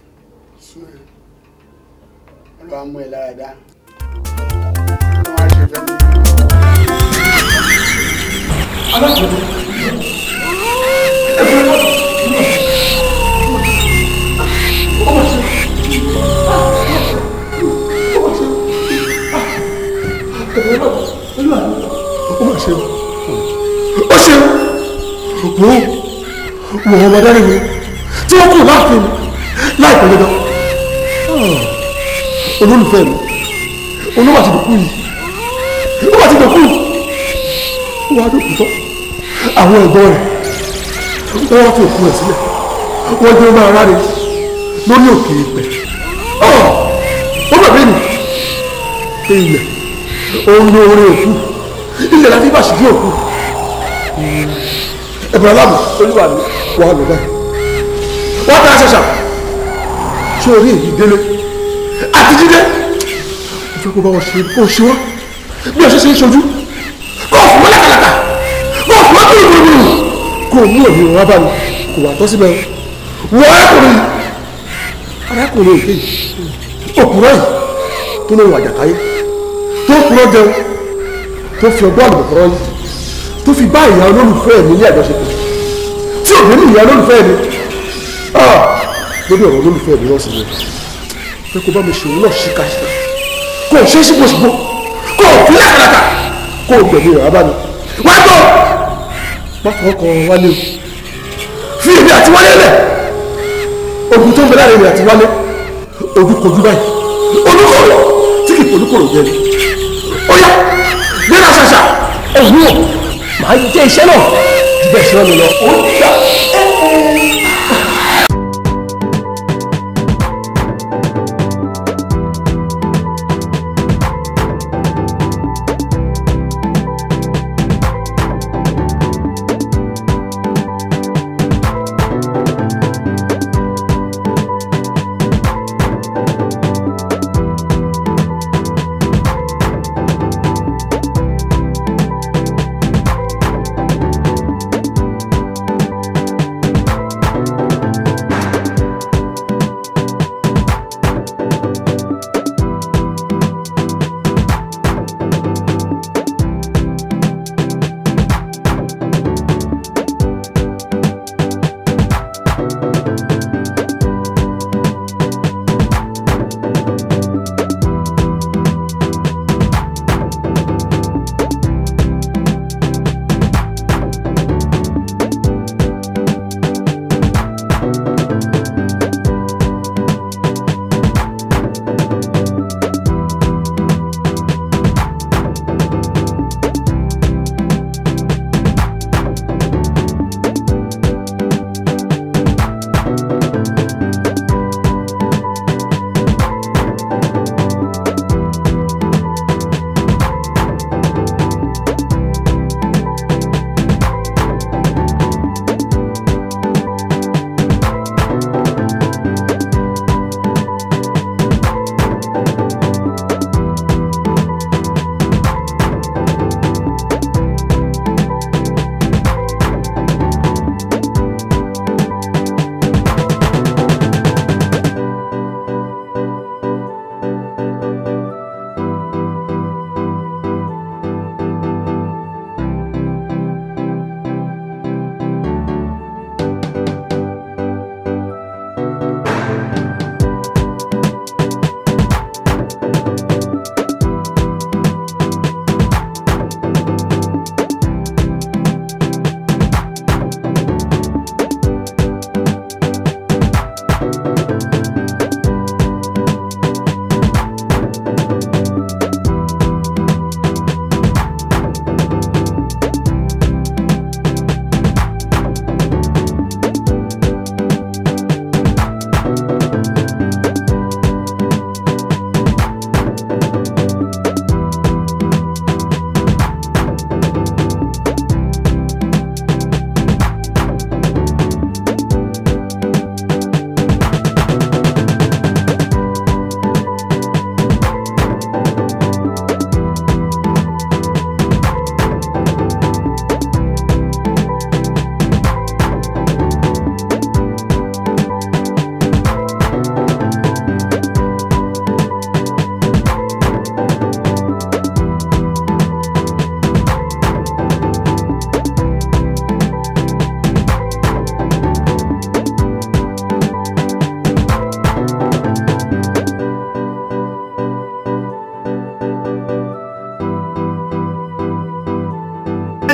sún ẹ̀ ọlọ́wà mú ẹ lára dá ọlọ́wà ṣe fẹ́ mi. wọ̀ ọmọ dárí mi tí wọ́n kù láàfin láìpẹ́ dandan olólùfẹ́ mi olówó àti dòkú yìí ó wà ti dòkú ó wà dòkú tán àwọn ẹ̀gbọ́n rẹ̀ wọ́n fi òkú ẹ̀ sílẹ̀ wọ́n jẹ́ ọmọ ara rẹ̀ lórí òkè ìpẹ́ ó bẹ̀rẹ̀ mi pé ilẹ̀ òun ló orí òkú ilẹ̀ láti bá ṣìdí òkú ẹ̀bùn aláàbò olúwa mi wà lọ báyìí wọ́n ta ṣẹ̀ṣà ṣé orí èyí délé àti jíde mo fẹ́ kó bá wọn ṣe kó ṣe wọ́n bí ọ̀ṣẹ́ ṣe ń ṣojú kó fún wọn lákàlàkà kó fún wọn kúrò kó mú òní wọn bá mi kò wà tọ́ síbẹ̀ wọ́n arákùnrin òkè òkúrọ̀ yìí tó lóun àjàkáyé tó kúrọ̀ jẹun tó fi ọgbọ́n àlùbọ̀kọ́rọ́ yìí tó fi bá ìyá olólùfẹ́ mi ní àjọṣepọ̀ tí ò ní ìyá olólùfẹ́ mi lórí ọ̀rọ̀ olólùfẹ́ mi lọ́sìn mi fẹ́ kó bá mi ṣòro náà ṣíkàṣíkà kó o ṣe é sípòsípò kó o fi lákàlàkà kó o gbẹ̀mí rẹ̀ abá mi wá gbọ́ má fọwọ́ kan wálé o fi èmi àti wálé lẹ̀ ogun tó ń bẹ láàrin mi àti wálé ogun kojú báyìí olúkọ̀rọ̀ tí kì í olúkọ̀rọ̀ jẹ́ ni ó yá gbéra ṣàṣà ẹ̀yìn o màá jẹ́ iṣẹ́ náà ju bẹ́ẹ̀ ṣe rán mi lọ ó yá.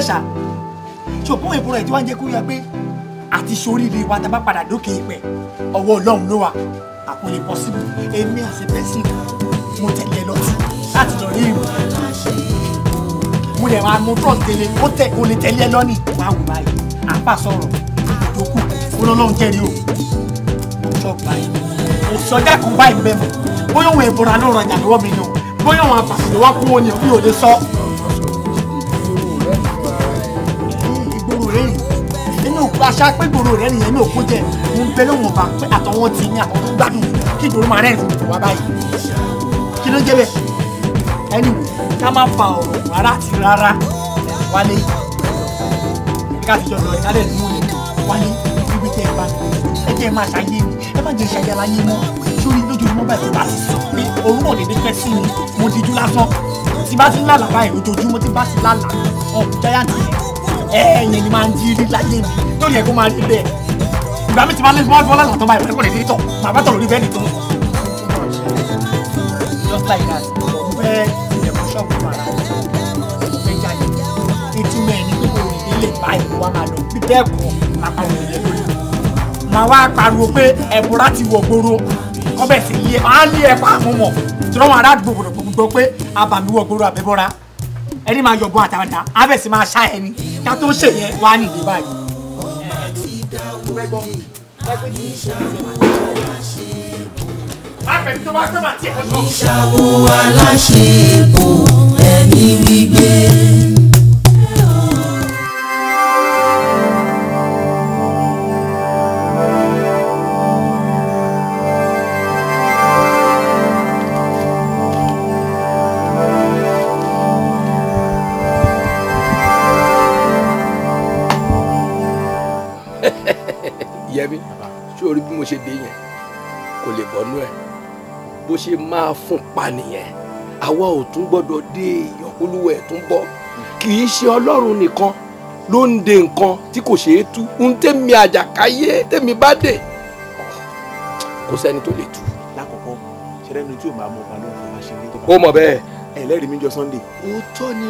ṣá ṣùgbọ́n ìbúra ẹ̀ tí wọ́n ń jẹ́ kó yá pé àti ṣoríire wa tá a bá padà dókè ìpẹ́ ọwọ́ Ọlọ́run ló wà àkọlé possible èmi àti pẹ́sìn mo tẹ̀lé lọ láti lọ rí ìwọ mo lè máa mo trust délé ó tẹ̀ kó lè tẹ̀lé lọ́nì máa wù báyìí à ń bá sọ̀rọ̀ ìdókù Ọlọ́run jẹ́rìí o ṣọ́ọ̀bù báyìí òṣìṣọ́jà kan báyìí bẹ́ẹ̀ mọ̀ bóyá òun ìbora ló rọjà lọ́wọ́ mi ni o bóyá òun àpàṣẹ wá kún wọn ni mi ò lè sọ. ìgboro rẹ̀ rìn nínú aṣá pé ìgboro rẹ̀ rìn yẹn ní òkú jẹ mo ń bẹ lóhùn ọba pé àtọwọ́ ti ní àtọwọ́ tó gbádùn kí ìgboro máa rẹ̀ rìn wá báyìí kí ló ń jẹ́ bẹ́ẹ̀ anyway ká má fa ọ̀rọ̀ rárá àti rárá wálé ká ti jọ lọ ẹ̀ka lẹ̀ nínú ilé wálé ibi tẹ́ ẹ bá ẹ jẹ́ ẹ máa ṣàyé mi ẹ má jẹ́ ṣàyé aláyé mọ́ sórí lójoojúmọ́ báyìí tó bá ti sọ pé òun náà dédé fẹ́ sí mi mo dijú lásán tí bá ti ń lálàá báyìí lójoojúmọ́ tí bá ti lálàá ọ̀hún jáyàntì yẹn ẹ̀yìn ni máa ń jí rí láyé mi tó yẹ kó máa rí bẹ́ẹ̀ ìgbà mi ti máa ń lé fún wọn lálàá tó báyìí wọ́n lè dé tọ̀ màá bá tọ̀ lórí bẹ́ẹ̀ nìkan just like that mo fẹ́ ìyẹ̀kọ́ ṣọ́ọ̀bù ara mo fẹ́ jáde ìtumọ̀ ẹ̀ ní pé kò ní lè báyìí wá máa lọ bí bẹ́ẹ̀ kọ́ máa pa òun yẹn lórí màá wá pariwo pé ẹ̀bùrá ti wọ̀ gbòòrò ọbẹ̀ sì yé máa ń lé ẹ̀pà àmúmọ̀ tí wọ́n ará gbogbo pé abàmì wọ̀ gbòòrò àbẹ́bọ́ra ẹni máa yọ̀gbọ́n àtàwàdà abẹ́ sì máa ṣá ẹni ká tó ṣe yẹn wá nìdí báyìí. ìṣàwò aláṣepọ̀ ẹni gbígbé. Yẹmi ṣé o rí bí mo ṣe dé yẹn kò lè bọ́nú ẹ̀ bó ṣe máa fún pa nìyẹn àwa ò tún gbọ́dọ̀ dé èèyàn olúwẹ̀ tó ń bọ̀ kì í ṣe ọlọ́run nìkan ló ń de nǹkan tí kò ṣeé tú ń tẹ́mi àjàkáyé tẹ́mi bá dé kò sẹ́ni tó lè tú. lákọ̀ọ́kọ́ ṣẹlẹ̀ ní tí o máa mọ ọba ló ń fọwọ́ ṣe ní. ó mọ̀ bẹ́ẹ̀. ẹlẹ́rìí mi jọ Sunday. òótọ́ ni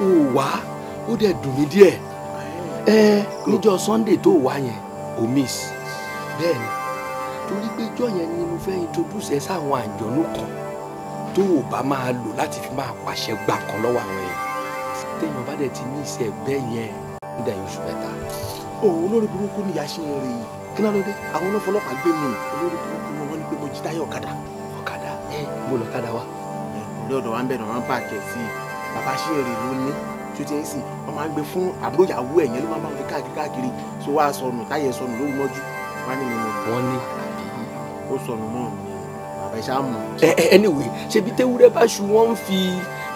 o wá ó dẹ̀ dùn mí díẹ̀ níjọ́ Sunday tó wá yẹn o miss bẹ́ẹ̀ ni torí pé ijọ́ yẹn ni mo fẹ́ introduce ẹ sáwọn àjọ̀nú kan tó o bá máa lò láti fi máa pàṣẹ gbà kan lọ́wọ́ àwọn èèyàn téèyàn bá dẹ̀ ti ní ìṣe bẹ́ẹ̀ yẹn ń dẹ̀ yóò ṣùgbọ́n ta. òun olórí burúkú ni ìyá ṣe ń rí i kí ló dé àwọn ọlọ́pàá gbé mi olórí burúkú ni wọ́n ní pé mo jí táyà ọ̀kadà. ọ̀kadà mo lọ ọ̀kadà wa. ọ̀rẹ́ ọ̀dọ̀ wa ń bẹ̀rẹ̀ wọn bàjẹ́ sí i bàbá ṣe èrè ló ní tí ó ti ń sìn wọn máa ń gbé fún àbúrò ìyàwó ẹ̀yẹn ló máa ń bá wọn fi káàkiri tó wá sọnù táyà sọnù lórí mọ́jú wọn ní mímu. wọn ní ó sọnù mọ́ mi bàbá ìṣá mọ̀. anyway ṣebí tewúrẹ́ bá ṣu wọ́n ń fi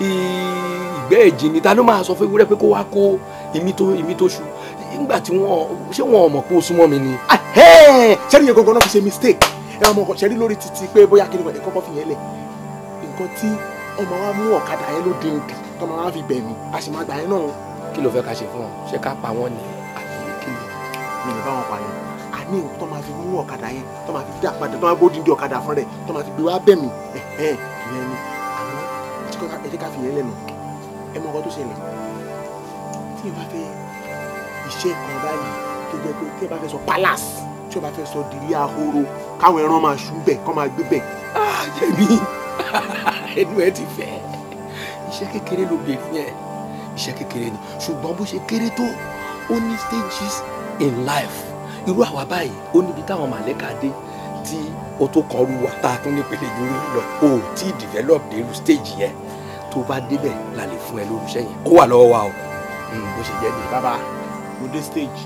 ìgbẹ́ ẹ̀jì ni ta ló máa sọ fún ewúrẹ́ pé kó wá kó ìmí tó ṣu nígbà tí ṣé wọn mọ̀ pé ó súnmọ́ mi ni. ṣẹ́ni yẹn gangan náà fi ṣe mistake ẹ ọmọ ọkọ ṣẹ́ni lórí títí pé bóyá kí ni wọ́n kọ́kọ́ fi yẹn lẹ̀ nǹkan tí ọmọ wa mú ọ̀kadà yẹn ló dín dín tọmọ wa fi bẹ̀ mí a sì máa gbà yẹn náà. kí ló fẹ́ ká ṣe fún wọn ṣé ká pa wọ́n ní àbí kí ni. mi ò bá wọn pa yẹn a ní tó máa fi mú ọ̀kadà yẹn tó máa fi dá padà tó máa gbódì di ọ̀kadà fún rẹ̀ tó máa fi gbé wá bẹ̀ mí ìyẹn ni àmọ́ ẹ jẹ́ ká fi yẹn lẹ́nu ẹ mọ ọkọ tó ṣẹlẹ̀ tí ẹ bá fẹ́ iṣẹ́ kan báyìí tó jẹ́ pé tí ẹ bá fẹ́ sọ palace tí ẹ bá fẹ́ sọ dìrí ahoro káwọn ẹran máa ṣú bẹ̀ kọ́ máa gbé bẹ̀. Yẹmi ẹnu ẹ ti fẹ́ iṣẹ́ kékeré ló bèrè yẹn iṣẹ́ kékeré ni ṣùgbọ́n bó ṣe kéré tó ó ní stages in life irú àwa báyìí ó níbi táwọn màlẹ́kà dé tí ó tó kan ru wa tá a tún ní pèlè ju lọ o tí develop dé irú stage yẹn tó bá débẹ̀ la lè fún ẹ lórí iṣẹ́ yẹn ó wà lọ́wọ́ wa o bó ṣe jẹ́ nìyí. bàbá mo dé stage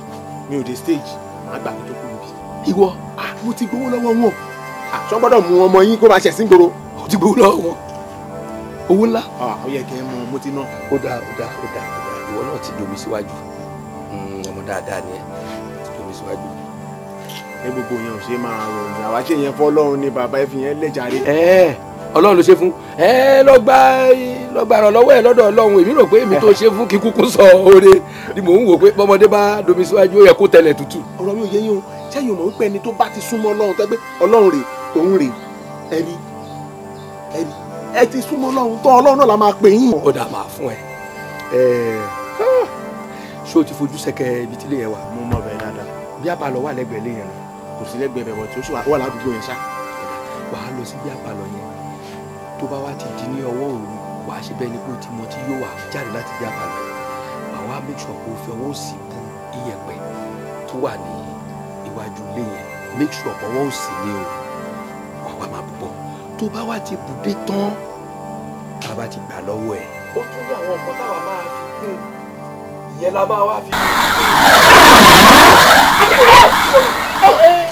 mi ò dé stage màá gbà mí tó kú níbi. ìwọ mo ti gbowó lọ́wọ́ wọn àṣọ gbọ́dọ̀ mú ọmọ yín kó máa ṣẹ̀sìn gbòòrò. o ti gbowó lọ́wọ́ wọn owó ńlá. ó yẹ kẹ́ ẹ mọ mo ti ná. ó dáa ìwọ náà ti domi síwájú ọmọ dáadáa ni ẹ ti domi síwájú. ẹ gbogbo yẹn ò ṣe máa ròyìn àwa ṣe yẹn fọlọ́run ni bàbá ẹ fi yẹn lẹ́jàre. ọlọ́run ló ṣe fún lọ́gbà ìrànlọ́wọ́ ẹ lọ́dọ̀ ọlọ́run èmi rò pé èmi tó ṣe fún kíkúkú sọ oore ni mò ń wò pé bọ́mọdé bá domi síwájú ó yẹ kó tẹ̀lẹ̀ tútù. ọ̀rọ̀ mi ò yé yín o sẹ́yìn mọ̀ wípé ẹni tó bá ti súnmọ́ ọlọ́run tẹ́gbẹ́ ọlọ́run rè òun rè ẹ̀rí ẹ ti súnmọ́ ọlọ́run tó ọlọ́run náà la máa pè yín. ó dà máa fún ẹ ṣé o ti fojú sẹ́kẹ̀ ibi tí ilé yẹn wà. mo mọ̀ bẹ́ẹ̀ dáadáa. bí àbálọ wà lẹ́gbẹ̀ẹ́ lẹ́yìn rẹ̀ kò sí lẹ́gbẹ̀ẹ́ bẹ̀rẹ̀ tí ó ṣe wà ládùúgbò yẹn ṣá wàá lọ sí bí àbálọ yẹn tó bá wá ti di ní ọwọ́ òru wàá ṣe bẹ́ẹ̀ ni pé tí mo ti yóò wà jáde láti bí àbálọ wàá wá make sure kó o fi ọwọ́ òsì bu iyẹ̀pẹ̀ tó wà ní iwájú ilé yẹn make sure ọwọ́ òsì ni o wàá wá máa bọ̀ tó bá wá ti bùdé tán tá a bá ti gbà lọ́wọ́ ẹ̀ ó tún ní àwọn nǹkan táwa máa fi kún ìyẹn la máa wá fi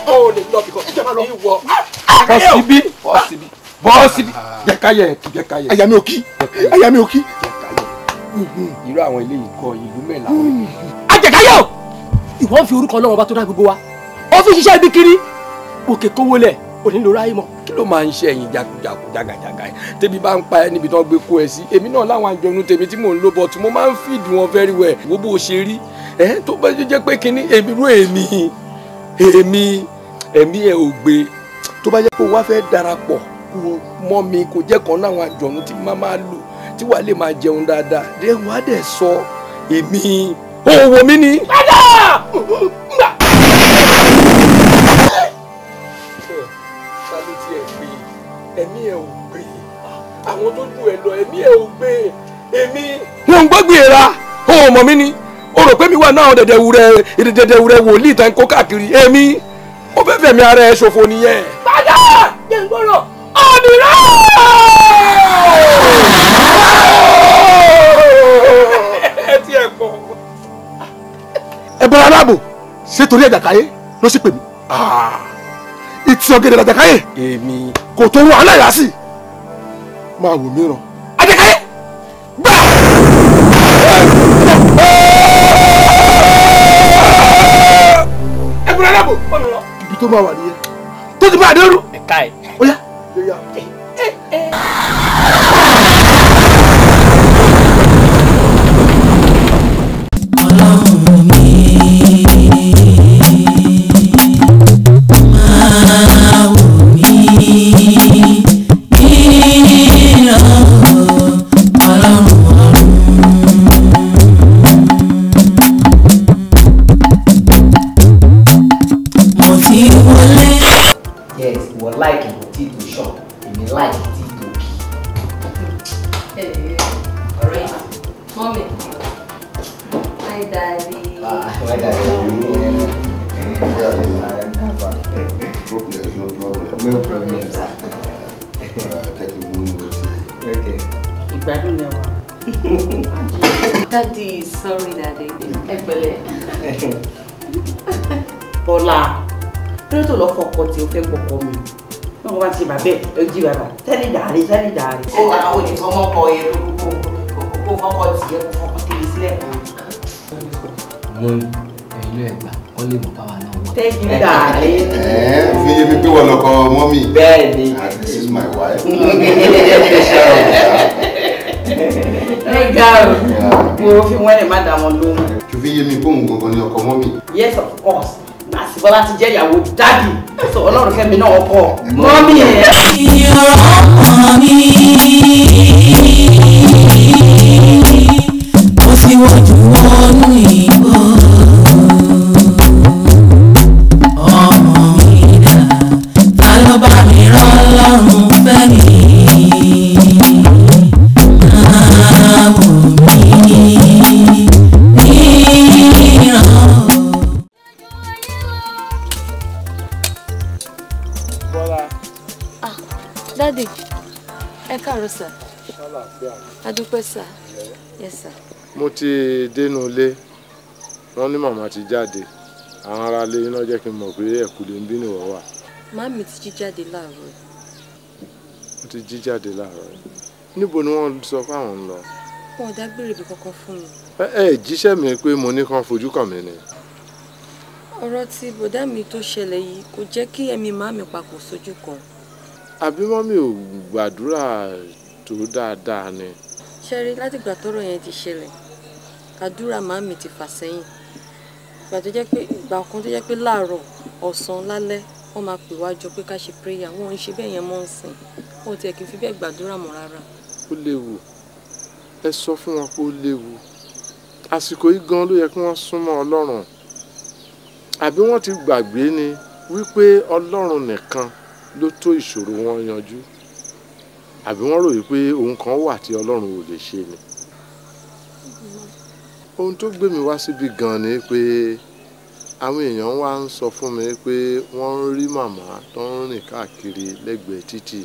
ó lè lọ bìkọ́ ìjọba lọ ìwọ bọ́ọ̀sì bí jẹ́káyẹ̀ àyà mi ò kí irú àwọn ilé ìkọ ìlú mẹ́la wọn. Àjẹkáyọ̀ ìwọ ń fi orúkọ Ọlọ́run ọba tó dá gbogbo wa ó fi ṣiṣẹ́ ibi kiri òkè kówó lẹ̀ onílò ráyè mọ́. kí ló máa ń ṣe ẹ̀yin jagunjagun jagajaga ẹ̀ tẹ́bi bá ń pa ẹ́ níbi tí wọ́n gbé kó ẹ sí èmi náà láwọn àjọyún tèmi tí mò ń lò bọ̀ tí mo máa ń fìdí wọn very well wo bó ṣe rí ẹ̀ tó bá jẹ́ pé kínní èmi rú ẹ̀mí ẹ̀ ò gbé tó bá jẹ́ pé wàá fẹ́ darapọ̀ mọ́ mi kò jẹ́ kan láwọn àjọyún tí má máa lò tí wàá lè máa jẹun dáadáa dé wàá dẹ̀ sọ èmi òwò mi ni. ẹ̀mí ẹ̀ ò gbé àwọn tó ju ẹ lọ ẹ̀mí ẹ̀ ò gbé èmi. wọn ń gbọ́gbé ra ó mọ̀ mí ni o rò pé mi wà náà dẹ̀dẹ̀wúrẹ́ wòlíì tán kó káàkiri èmi ó fẹ́ fẹ̀mí ara ẹ̀ ṣòfò nìyẹn. padà jẹ́ ń gbọ́rọ̀ ọ̀nìrán. ẹ ti ẹ̀ pọ̀. ẹ bọ́ra aláàbò ṣé torí Àjàkáyé ló sì pè mí. ìtì ọ̀gẹ̀dẹ̀ Àjàkáyé. èmi. kò tó wọ aláìyá sí. máa wò mí ràn. Àjàkáyé gbà. ẹ bọ́ra aláàbò ibi tó máa wà nìyẹn tó ti bá a dẹ́rù. ẹ̀ka ẹ̀. ó yá. Daddy, sorry, Daddy. Bọ́lá kí ló tó lọ fọkọ tí o fẹ́ gbọ́kọ mi náà wọ́n ti bàbẹ́ ẹ jí bàbá tẹ́lẹ̀ dàrí. ó wà láwọn onífọmọkọ yẹn kó fọkọ tiẹ̀ kó fọkọ tèmi sílẹ̀. mo ẹ̀yin ló ẹ̀gbà wọ́n lè mú káwa náà wọ́n. tẹ́jú dàrí. fi yé mi pé wọ́n lọkọ mọ́mì. bẹ́ẹ̀ni. This is my wife. ẹ ga o mo fi wọ́n lè má dá wọn lóhùn. fi yé mi pé òun gangan ni ọkọ mọ́mì. Yes, of course. Bọ́lá ti jẹ́ ìyàwó dádì sọ Ọlọ́run kẹ́mi náà ọkọ mọ́mí ẹ̀. ìyọ̀rọ̀ ọkàn mi mo ti wọ́jú wọnú ìbò ọmọ mi dà ta ló bá mi rán lọ́rùn fẹ́ mi máa wò mí níran. Daddy, ẹ káàárọ̀ sà. Adúpẹ́ sà. Yes sà. Mo ti dénú ilé, wọ́n ní màmá ti jáde. Àwọn ará ilé iná jẹ́ kí n mọ̀ pé ẹ̀kúlé ń bí nìwọ̀ wà. Màmí ti jí jáde láàárọ̀. Mo ti jí jáde láàárọ̀. Níbo ni wọ́n sọ pé àwọn ń lọ? Wọn ò dágbére ibi kankan fún mi. Ẹ jíṣẹ́ mi pé mo ní kàn fojú kàn mí ni. Ọ̀rọ̀ tí bọ̀dá mi tó ṣẹlẹ̀ yìí kò jẹ́ kí ẹ̀mí màmí papọ̀ sójú kan. Àbí mọ́mí ò gbàdúrà tó dáadáa ni. Ṣẹ́rí látìgbà tọ́rọ̀ yẹn ti ṣẹlẹ̀ àdúrà màmí ti fà sẹ́yìn. Ìgbà kan tó jẹ́ pé láàárọ̀ ọ̀sán lálẹ́ wọ́n máa pè wá jọ pé ká ṣe prayer wọ́n ń ṣe bẹ́ẹ̀ yẹn mọ́ ń sìn wọ́n tiẹ̀ kì í fi bẹ́ẹ̀ gbàdúrà mọ́ rárá. Ó léwu ẹ sọ fún wọn pé ó léwu àsìkò yìí gan ló yẹ kí wọ́n súnmọ́ Ọlọ́run àbí wọ́n ti gbàgbé ni wípé Ọlọ́run nìkan ló tó ìṣòro wọn yanjú, àbí wọ́n rò wípé ohun kan wà tí Ọlọ́run ò lè ṣe ni. Ohun tó gbé mi wá síbi gan ni pé àwọn èèyàn wá ń sọ fún mi pé wọ́n ń rí màmá tó ń rìn káàkiri lẹ́gbẹ̀ẹ́ títì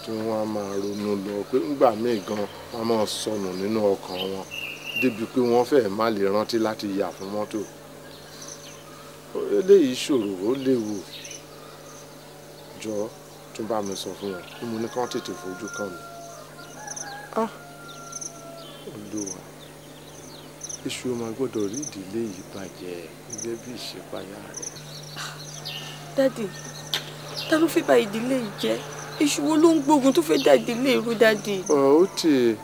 tí wọ́n á máa ronú lọ pé ńgbà míì gan wọ́n máa sọnù nínú ọkàn wọn débi pé wọ́n fẹ́ẹ̀ má lè rántí láti yà fún mọ́tò. Eléyìí ṣòro, ó léwu. Jọ tún bá mi sọ fún wọn kí mo ní kán tètè fojú kàn mí. Olúwa, èṣù máa gbọ́dọ̀ rí ìdílé yìí bàjẹ́ gẹ́gẹ́ bí ìṣèpáyà rẹ̀. Dádì, ta ló fẹ́ bà ìdílé yìí jẹ́? Èṣù wo ló ń gbógun tó fẹ́ dá ìdílé irú, dádì? Ó ti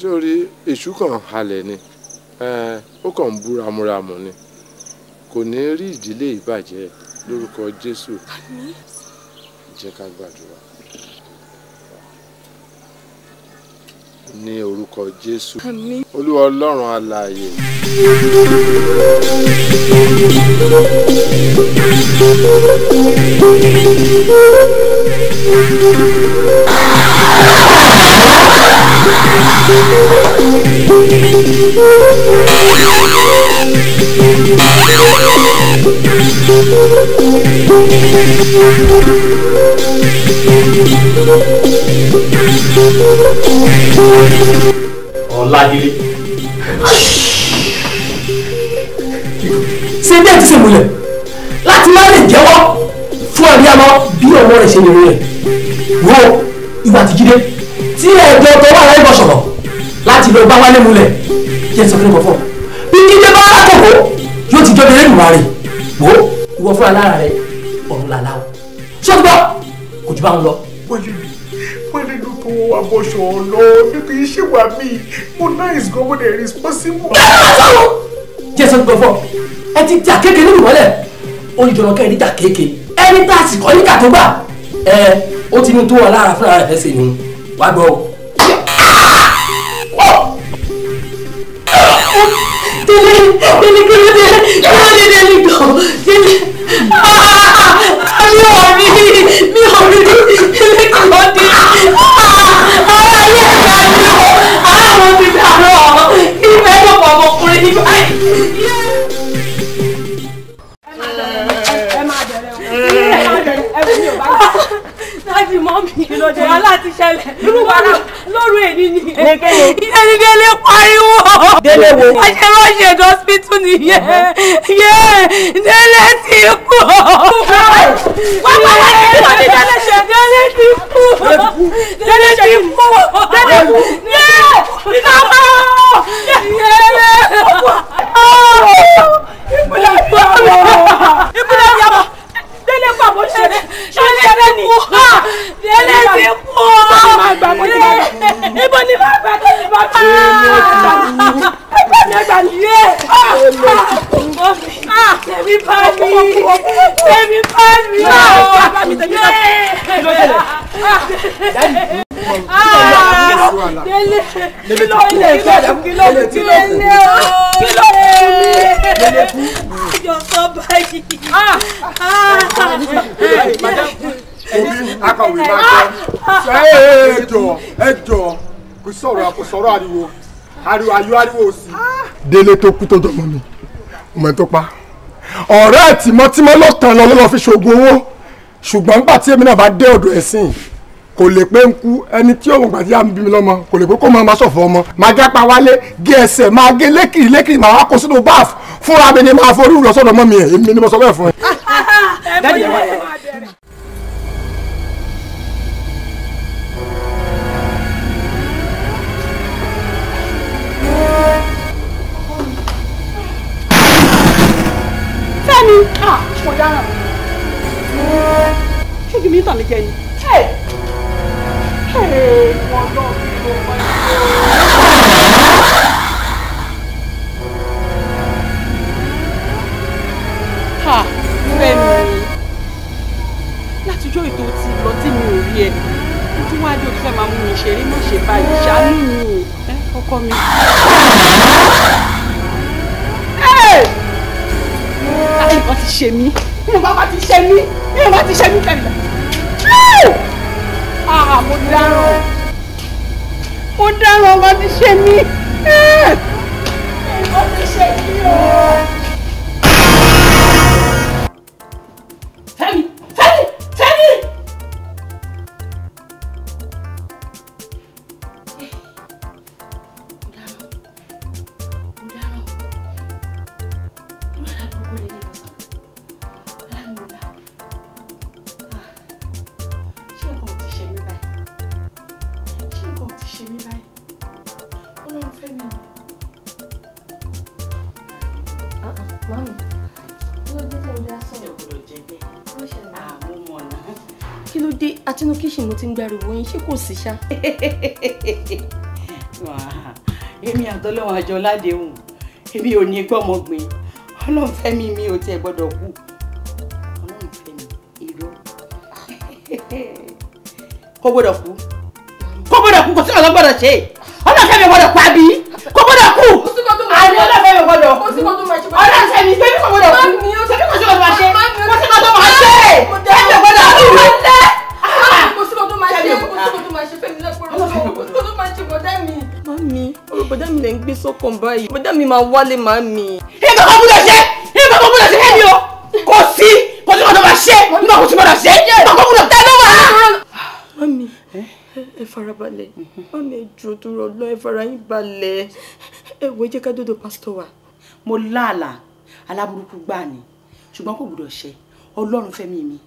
sórí èṣù kan halẹ̀ ni, ó kàn ń bú ramúramù ni, kò ní rí ìdílé yìí bàjẹ́ lórúkọ Jésù. Jẹ́ ká gbàdúrà. Ní orúkọ Jésù. Olúwa Ọlọ́run alààyè. Ọ̀làdélé. Ṣé bí ẹ ti ṣe múlẹ̀ láti má lè jẹ́wọ́ fún Abíámọ bí ọmọ rẹ̀ ṣe lè rìn rẹ̀? Wo ìwà àti Jídé tí ẹ̀jọ̀ tó wà láì bọ̀ sọ̀rọ̀ láti lọ bá Wálé múlẹ̀ jẹ́ sọ fún ìbọ̀fọ̀. Bí Jídé bá rákòkò yóò ti jọba ẹlẹ́nu rẹ̀. Wo ìwọ fúnra lára rẹ̀ ọ̀run làlá o. Ṣọ́gbọ́ kò jù bá ń lọ. Wálé ló tó wà bọ́ṣọ̀ lọ nítorí iṣẹ́ wà mí mo nice gan mo dey responsible. Jẹ́ sọ fún ìbọ̀fọ̀ ẹ ti jà kéèké nínú ìmọ́lẹ̀ oníjọ́nà kẹ́rin níjà kéèké ẹni tá a sì kọ́ níkà tó gbà ó ti ní tó wà lára fúnra rẹ̀ fẹ́ ṣe ni wá gbọ́ o. Délé délé kí ló dé délé gbọ́ délé mi ò rí délé kí ló dé ara yẹ ẹ̀ka ni o ara wọn ti dàrọ ìfẹ́ yóò pọ̀ ọmọkùnrin nígbà yìí. Láti mọ́ mi wàhálà ti ṣẹlẹ̀ irú wàhálà lóru èyí ni ìyẹn Délé pariwo Délé wo aṣẹ́wọ́ṣẹ́ hospital nìyẹn Délé ti kú Délé ti kú Délé ti kú Délé pa bó ṣe Délé ni Délé ti kú ibo ni máa gbà tó ìbọn tó ẹgbẹ́ mi ẹgbà nìyẹ tẹ̀mí bá mi Délé kí ló àjọ sọ báyìí. Akọ̀wé máa jẹ́ ẹjọ́ kò sọ̀rọ̀ ariwo òsì. Délé tó kú tó dọ̀mọ́ mi ọmọ tó pa ọ̀rẹ́ tìmọ́tìmọ́ ló tàn lọ lọ́ọ́ fi ṣoògùn owó ṣùgbọ́n nígbà tí èmi náà bá dé ọ̀dọ̀ ẹ̀sìn kò lè pé ń kú ẹni tí òun gbà tí a ń bí mi lọ́mọ kò lè pé kó máa ṣọ̀fọ̀ ọmọ máa jápa wálé gé ẹsẹ̀ máa gé lékìrì máa wá kó sínú báàfù fúnra mi ni máa forí lọ sọ́dọ̀ mọ́ mi ẹ̀ èmi ni mo sọ bẹ́ẹ̀ fún ẹ. Fẹ́mi mo dáràn ṣé kí mi tàn mí jẹ ni. Wọ́n lọ bí mo máa ń Fẹ́mi látijọ́ ètò ti lọ tí mi ò rí ẹ ojú wá dé o fẹ́ máa mú mi ṣeré má ṣe báyìí ṣàánú mi ọkọ mi. nǹkan ti ṣe mí nǹkan ti ṣe mí nǹkan ti ṣe mí kẹ́mi. Mo dáràn nǹkan ti ṣe mí nǹkan ti ṣe mí o. Fẹ́mi. Àtinú kíṣìn mo ti ń gbariwo yín ṣé kò sí ṣá. Èmi àtọ́lọ́wọ́ àjọ ládéhùn èmi ò ní gbọ́mọgbìn Ọlọ́run fẹ́ mi ò tiẹ̀ gbọ́dọ̀ kú Ọlọ́run fẹ́ mi irọ́ kò gbọ́dọ̀ kú kò sí ọ̀dọ́ gbọ́dọ̀ ṣe Ọlọ́run fẹ́ mi gbọ́dọ̀ pa bí kò gbọ́dọ̀ kú àní Ọlọ́run fẹ́ mi gbọ́dọ̀ kú Ọlọ́run fẹ́ mi kò gbọ́dọ̀ kú ṣebí kò sí ọ̀dọ́ máa ṣe kò sí ọ̀dọ́ máa ṣe ẹ̀jẹ̀ gbọ́dọ̀ kú. Mami, ọ̀rọ̀ bọ̀dá mi lè ń gbé sọ́kàn báyìí. Bọ̀dá mi máa wálé màmí. Ìgbà kan gbọ́dọ̀ ṣe! Ìgbà kan gbọ́dọ̀ ṣe ẹ̀mí o! Kò sí ọ̀dọ̀ máa ṣe! Ìgbà kan gbọ́dọ̀ ṣe! Ìgbà kan gbọ́dọ̀ tẹ́ lọ́wọ́! Mami, ẹ farabalẹ̀. Mami, ẹ jọ̀ọ́ tó rọ̀ lọ, ẹ fara yín balẹ̀. Ẹ wo jẹ́ ká dọ́dọ̀ pásítọ̀ wa. Mo láàlà aláburúkú gbà ni, ṣùgbọ́n kò gbọ́dọ̀ ṣe. Ọlọ́run fẹ́ mi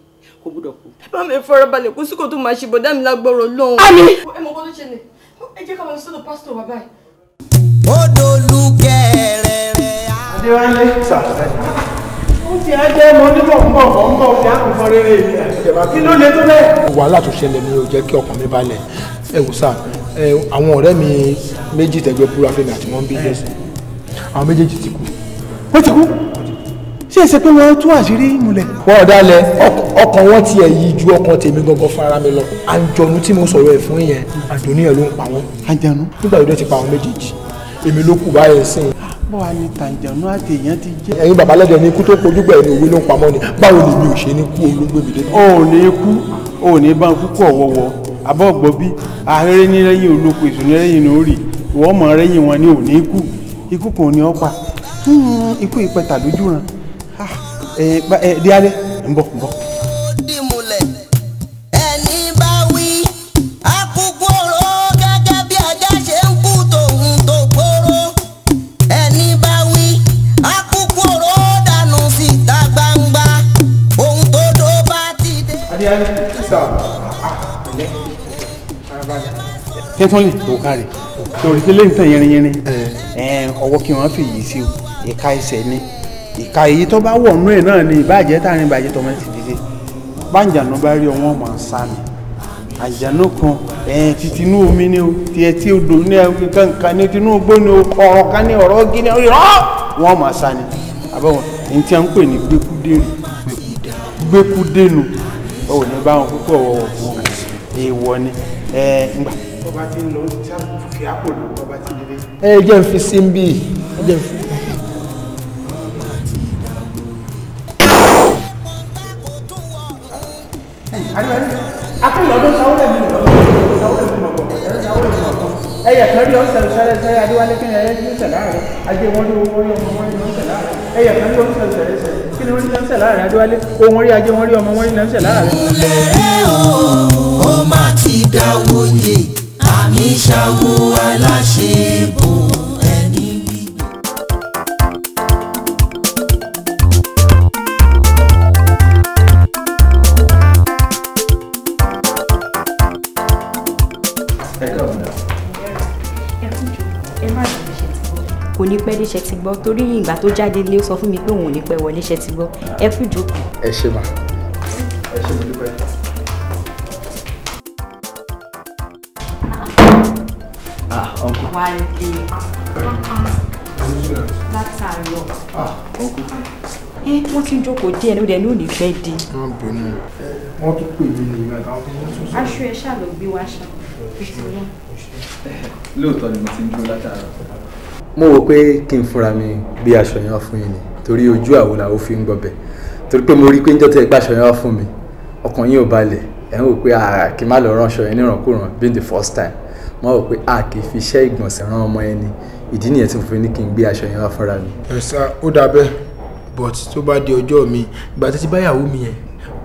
kò gbọ́dọ̀ kú. Mami, ẹ farabalẹ̀ kó sí kò tó máa ṣe bọ̀dá mi lágbọ́rọ̀ lọ́hùn. Àmín! Ẹ mọ̀ kó tó ṣẹlẹ̀. Ẹ jẹ́ ká máa sọ́dọ̀ pásítọ̀ wa báyìí. Odò lùkẹ́rẹ̀rẹ̀. Adéwálé sà. Ó ti á jẹ́ ọmọ onímọ̀ fún ti àkùnfọ́ rere ìlú. Kí ló lè tó bẹ́ẹ̀? Wàhálà tó ṣẹlẹ̀ ni ò jẹ́ kí ọkàn mi balẹ̀. Ẹ wò sà, àwọn ọ̀rẹ́ mi méjì tẹ̀gbẹ́ búra fẹ́mi àti wọ́n bí lẹ́sìn. Àwọn méjèèjì ti kú. Wọ́n ti kú? Ṣé ẹ ṣe pé wọ́n tú àṣírí múlẹ̀? Wọ́n ọ̀dàlẹ̀ ọkàn wọn tiẹ̀ yí ju ọkàn tèmi gangan fara mi lọ. Àǹjọ̀nú tí mo sọ̀rọ̀ ẹ̀ fún yẹn àǹjọ̀nú yẹn ló ń pa wọ́n. Àǹjọ̀nú? Nígbà tó dé ti pa àwọn méjèèjì èmi ló kù báyẹn sìn. Báwa ni tàǹjọ̀nú àti èèyàn ti jẹ́. Ẹ̀yin babalẹ́dẹ̀ ni ikú tó kojú gbẹ̀yìn òwe ló ń pamọ́ ni báwo ni mi ò ṣe ní kú olóògbé mi dé. O ò ní kú o ò ní bá ń kúkú ọ̀wọ́wọ́ abọ́ gbọ́ bí ahẹ́rẹ́ ní lẹ́yìn olóko èso ní lẹ́yìn lórí ìwọ́ mọ̀ lẹ́yìn wọn ni ò ní kú ikú kò ní ọ́ pa ikú ìpẹta lójú ran díálé ń bọ̀. Kẹ́tọ́lì tó kárí torí tí lè ń tẹ̀ yẹrinyẹrin ọwọ́ kí wọ́n fi yìí sí o ìka ẹsẹ̀ ni ìka èyí tó bá wọ̀ nú ẹ̀ náà ni ìbàjẹ́ tààrin ìbàjẹ́ tọmọ ti dìde báńjànú bá rí ọwọ́ máa ń sá mi àjànú kan titinú omi ni o tiẹ̀ tí odò ní kankan ní tinú ogbó ni o ọ̀rọ̀ kan ní ọ̀rọ̀ gíní wọ́n máa sá ni àbẹ̀wọ̀n ní tí a ń pè ní gbẹ́kúdénu ọ̀wọ̀ ní báwọn púpọ̀ ọ̀wọ̀ fún èèwọ̀ ni ngbà ọba tí ń lọ sí àfi àpò lò ọba tí dédé. Ẹ jẹ́ ń fi sí ń bí ẹ jẹ́ ń fi. akínlọ́dún sáwọ́lẹ̀ mi ẹyẹ kan rí ọ̀sẹ̀ sẹ́rẹ́sẹ́ adéwálé kí ni ẹyẹ tí ó sẹ̀ láàrẹ̀ ajé wọn ní owó rí ọmọ wọn ní ọ̀sẹ̀ láàrẹ̀ ẹyẹ kan rí ọ̀sẹ̀ sẹ́rẹ́sẹ́ kí ni wọ́n ní ọ̀sẹ̀ láàrẹ̀ adéwálé ohun rí ajé wọn rí ọmọ wọn ní ọ̀sẹ̀ láàrẹ̀. Ó má ti dáwọ́ yé àmì ṣàwó aláṣẹ́bò ẹni gbígbé. Kò ní pẹ́ déṣẹ́ ti gbọ́ torí ìgbà tó jáde lé ó sọ fún mi pé òun ò ní pẹ́ wọlé ṣẹ́ ti gbọ́ ẹ kú ìjókòó. Ẹ ṣé mà ẹ ṣé mo dúpẹ́. Wá dé látàárọ̀. Wọ́n ti ń jókòó díẹ̀ ló dẹ̀ ní òní pẹ́ dé. Wọ́n tún pè mí nìyẹn àtàwọn tó ń sọ. Aṣọ ẹ̀ ṣáà ló gbé wá ṣá. Lóòótọ́ ni mo ti ń dúró látàárọ̀. Mo wò pé kí n fúnra mi bí aṣọ yẹn fún yín ni torí ojú àwo làwọn fi ń gbọbẹ̀ torí pé mo rí pé níjọ́ tẹ́ ẹ gbàṣọ yẹn wá fún mi ọkàn yín ò balẹ̀ ẹ̀ ń wò pé kí n má lọ ránṣọ yẹn nírànkúràn being the first time mo wò pé kì í fi iṣẹ́ ìgbọ̀nsẹ̀ rán ọmọ ẹni ìdí nìyẹn tí mo fi ní kí n gbé aṣọ yẹn wá fúnra mi. ẹ sá ó dà bẹ́ẹ̀ but tó bá di ọjọ́ mi ìgbà tó ti báyàwó mi yẹn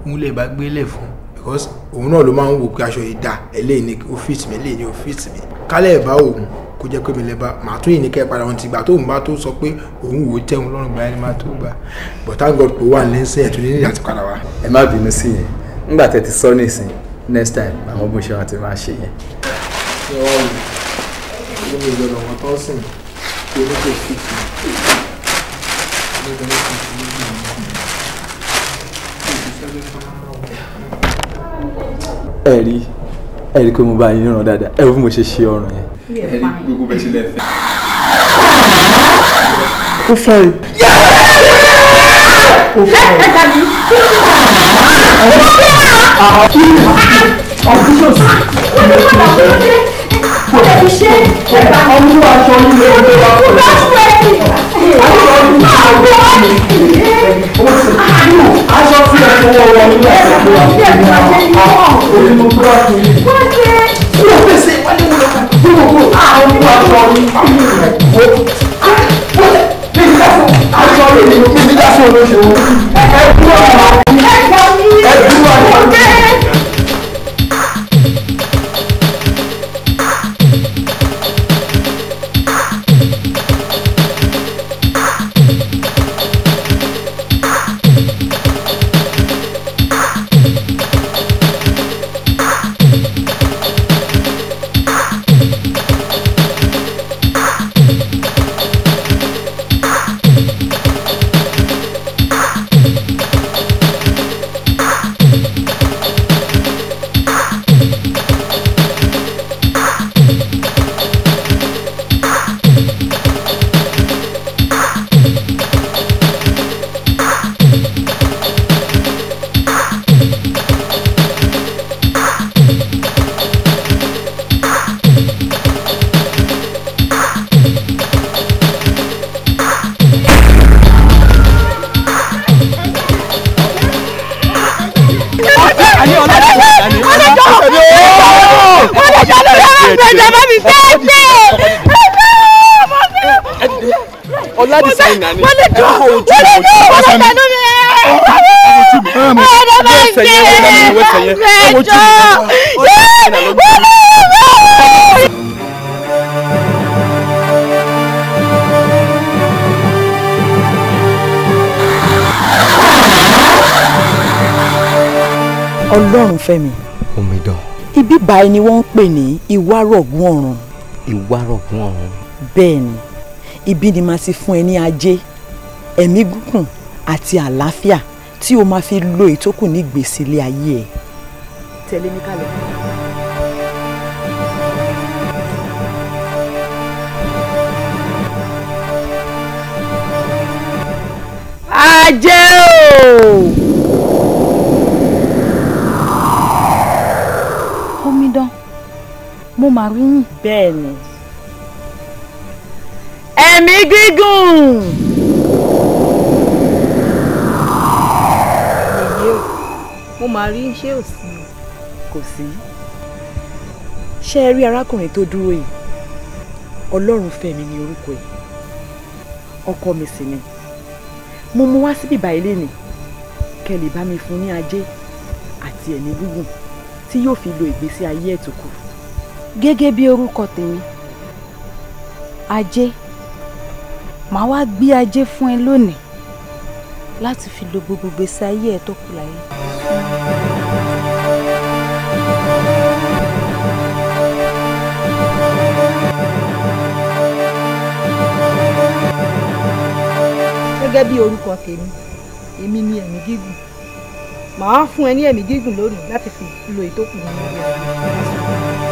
òun lè bá gbélé fún because òun náà ló máa ń wò pé aṣọ yìí dà eléyìí ní ó fit mi eléyìí ní ó fit mi kálẹ̀ ẹ̀ bá òun kó jẹ́ pé mi lè bá màá tún yìí ní kẹ́ ẹ̀ padà wọn ti gbà tó òun bá tó sọ pé òun wò ó tẹ̀hún lọ́rùn gbà ẹni máa tó gbà but thank God pé wà lẹ́sẹ̀ ẹ̀ tó ní ìyá ti padà wá. ẹ má bínú sí yẹn nígbà tẹ́ ti sọ nísìn next time àwọn bó ṣe wọn ti máa ṣe yẹn. ṣé wọ́n wò ó ní ìjọba wọn tó sìn kí oní kò fit mi. ẹ rí pé mo bá yín ràn dáadáa ẹ wo bí mo ṣe ṣe ọrùn yẹn. ẹ rí gbogbo bẹ́ẹ̀ ṣe lẹ́fẹ̀ẹ́. ó fẹ́ ẹ. ó fẹ́ ẹ. Ọlọ́run fẹ́mi. Omidan. Ibi báyìí ni wọ́n ń pè ní ìwárọ̀gùn ọ̀run. Ìwárọ̀gùn ọ̀run. Bẹ́ẹ̀ni, ibi ni màá ti fún ẹ ní ajé, ẹ̀mí gígùn àti àlàáfíà tí o máa fi lo ìtókù ní ìgbésí ilé ayé ẹ. Tẹ̀lé mi kálẹ̀. Ajé o. Omidan, mo máa rí yín. Bẹ́ẹ̀ni. Ẹ̀mí gígùn. Mo máa rí ṣé ò sí. Kò sí. Ṣé ẹ rí arákùnrin tó dúró yìí? Ọlọ́run fẹ́mi ni orúkọ ẹ̀. Ọkọ mi sì ni. Mo mú wá síbí báyìí lénìí. Kẹ́ lè bá mi fún ní ajé àti ẹ̀mí gígùn tí yóò fi lo ìgbésí ayé ẹ̀ tó kù. Gẹ́gẹ́ bí orúkọ tèmi, ajé, màá wá gbé ajé fún ẹ lónìí láti fi lo gbogbo ìgbésí ayé ẹ̀ tó kù láyé. Gẹ́gẹ́ bí orúkọ tèmi, èmi ni ẹ̀mí gígùn. Màá fún ẹ ní ẹ̀mí gígùn lónìí láti fi lo ìtókù nínú ilé ayé.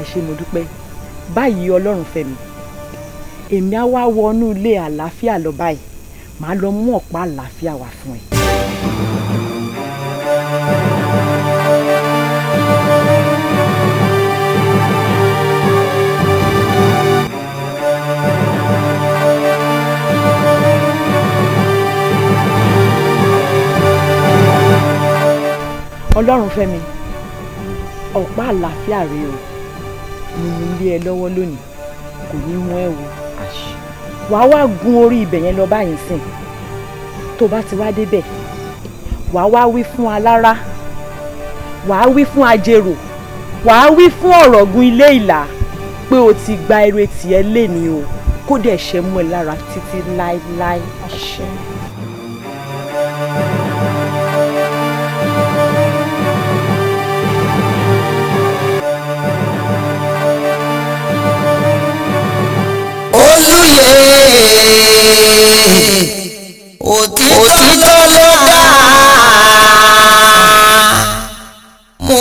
Ẹ ṣé mo dúpẹ́. Báyìí Ọlọ́run fẹ́mi. Èmi á wá wọnú ilé àlàáfíà lọ báyìí. Màá lọ mú ọ̀pá àlàáfíà wá fún ẹ. Ọlọ́run fẹ́mi ọ̀pá àlàáfíà rẹ o ni mo lé ẹ lọ́wọ́ lónìí kò ní mú ẹ wò wàá wá gun orí ibẹ̀ yẹn lọ báyìí sìn tó bá ti wá débẹ̀ wàá wá wí fún alára wàá wí fún ajérò wàá wí fún ọ̀rọ̀gùn ilé ìlà pé o ti gba ire tiẹ̀ léni o kó dẹ̀ ṣe mú ẹ lára títí láéláé àṣẹ. Òtítọ́ ló dá mú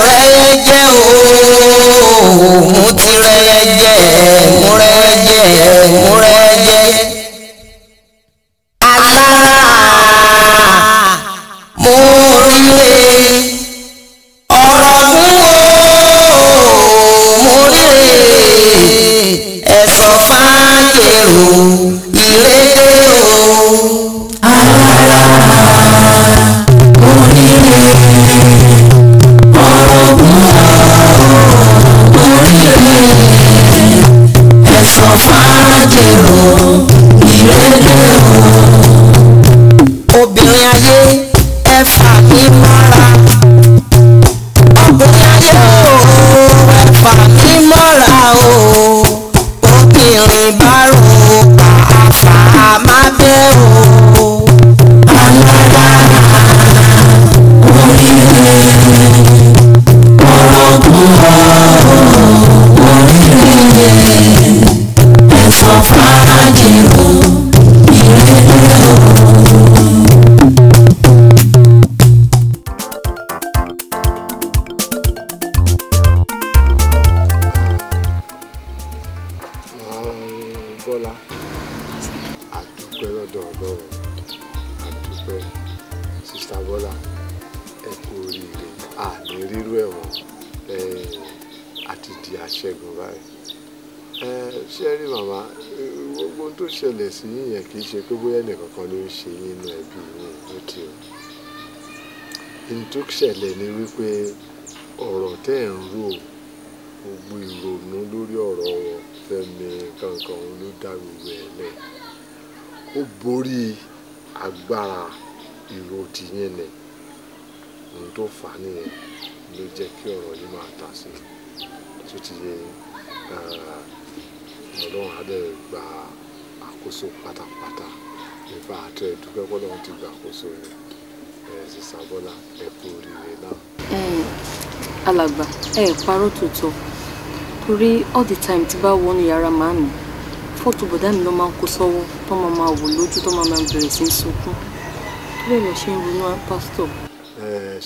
rẹ jẹ́ mú tirẹ̀ jẹ́ mú rẹ jẹ́ mú rẹ jẹ́ alára mú ríre ọ̀rọ̀ mú ríre ẹ̀sọ́ fàájèrò ìrèdè o. Obìnrin ayé ẹ fà mí mọ́ra ọkùnrin ayé o ẹ fà mí mọ́ra o obìnrin bá rò àfà má bẹ́ o alára oríire ọ̀rọ̀gùn oríire ẹ̀sọ́ fàájìrò ìrẹ́lẹ̀ o. Bọ́lá àdúpẹ́ lọ́dọ̀ Ọlọ́run àdúpẹ́ sista Bọ́lá ẹ kú oríire àní rírú ẹ̀wọ̀n àti di àṣẹgun báyìí ṣé rí màmá gbogbo ohun tó ṣẹlẹ̀ sí yín yẹn kì í ṣe pé bóyá ẹnìkankan ló ń ṣe yín nínú ẹbí yín ló ti o ohun tó ṣẹlẹ̀ ni wípé ọ̀rọ̀ tẹ́ ẹ̀ ń rò gbogbo ìrònú lórí ọ̀rọ̀ wọn Fẹ́mi kankan òun ló dá gbogbo ẹ̀ lẹ̀ ó borí agbára ìró tìyẹn nẹ̀ ohun tó fà á nìyẹn ló jẹ́ kí ọ̀rọ̀ yìí máa tà sí tó ti yẹ Ọlọ́run á dẹ̀ gba àkóso pátápátá nípa àti ẹ̀dúpẹ́ pọ́lọ́run ti gba àkóso rẹ̀ sísá Bọ́lá ẹ kú oríire náà. Alàgbà parọ́ tòótọ́ torí all the time tí bá wọnú yàrá màámi fọ́tò bọ̀dá mi ló máa ń kó sọ́wọ́ tó máa wò lójú tó máa bẹ̀rẹ̀ sí í sunkún tó bẹ́ẹ̀ lọ ṣe ń ronú pásítọ̀.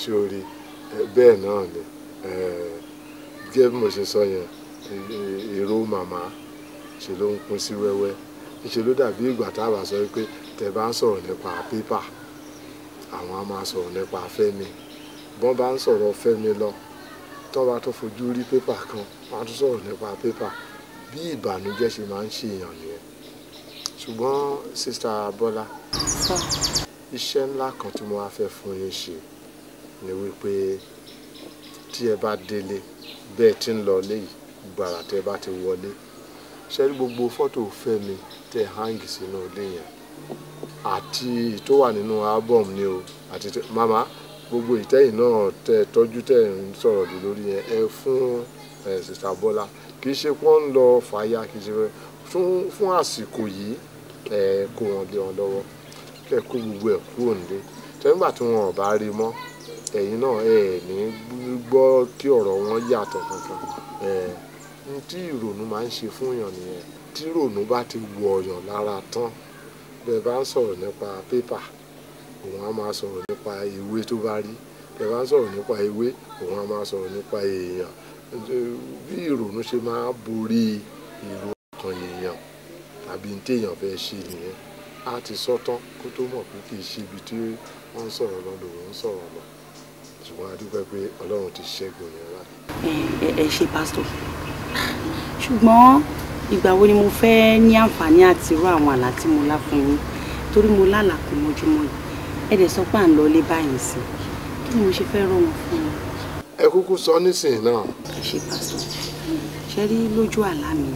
Ṣé o rí bẹ́ẹ̀ náà ni gẹ́gẹ́ bí mo ṣe sọ yẹn èrò màmá ṣe ló ń pín sí wẹ́wẹ́ ṣe ló dàbí ìgbà tá a bá sọ pé tẹ́ bá ń sọ̀rọ̀ nípa pépà àwọn á máa sọ̀rọ̀ nípa Fẹ́mi bọ́n bá ń sọ̀rọ̀ Fẹ́mi lọ tó bá tó fojú rí pépà kan wọ́n á tún sọ̀rọ̀ nípa pépà bí ìbànújẹ́ ṣe máa ń ṣe èèyàn nìyẹn ṣùgbọ́n sista Bọ́lá iṣẹ́ ńlá kan tí mo wá fẹ́ fún yín ṣe ni wípé tí ẹ bá délé bẹ́ẹ̀ tí ń lọ léyìí gbàrà tẹ́ bá ti wọlé ṣe rí gbogbo fọ́tò Fẹ́mi tẹ́ hangi sínú ilé yẹn àti tó wà nínú album ni o àti mama gbogbo ìtẹ́yìn náà tẹ́ tọ́jú tẹ́ ń sọ̀rọ̀ lórí yẹn ẹ fún sista Bọ́lá kì í ṣe pé wọ́n ń lọ fàáyà kì í ṣe fún àsìkò yìí kó wọn lé wọn lọ́wọ́ kẹ́ kó gbogbo ẹ̀ kúrò nílé tẹ́gbà tí wọn ò bá rí mọ́ ẹ̀yin náà ní gbọ́ kí ọ̀rọ̀ wọn yàtọ̀ kankan tí ìrònú máa ń ṣe fún èèyàn nìyẹn tí ìrònú bá ti wọ ọ̀yàn lára tán bẹ́ẹ̀ bá ń sọ̀rọ̀ nípa pépà òun á máa sọ̀rọ̀ nípa ìwé tó bá rí bẹ́ẹ̀ bá ń sọ̀rọ̀ nípa ìwé òun á máa sọ̀rọ̀ nípa èèyàn bí ìrònú ṣe máa borí ìró ọkàn èèyàn tàbí ní téèyàn fẹ́ ṣe nìyẹn á ti sọ́tán kó tó mọ̀ pé kì í ṣe ibi tí wọ́n ń sọ̀rọ̀ lọ lòun ń sọ̀rọ̀ lọ ṣùgbọ́n a dúpẹ́ pé Ọlọ́run ti ṣẹ́gun yẹn wá. ẹ ṣe pásítọ̀ ṣùgbọ́n ìgbà wo ni mo fẹ́ ní àǹfààní àti rú àwọn àlá tí mo lá fún yín torí mo lálàá kó mọ́júmọ́ yìí ẹ dẹ̀ sọ pé à ń lọ ilé báyìí sí kí ni mo ṣe fẹ́ rọ̀ wọ́n fún mi. ẹ kúkú sọ nísìnyí náà. ẹ ṣe pásítọ̀ ṣe rí lójú àlá mi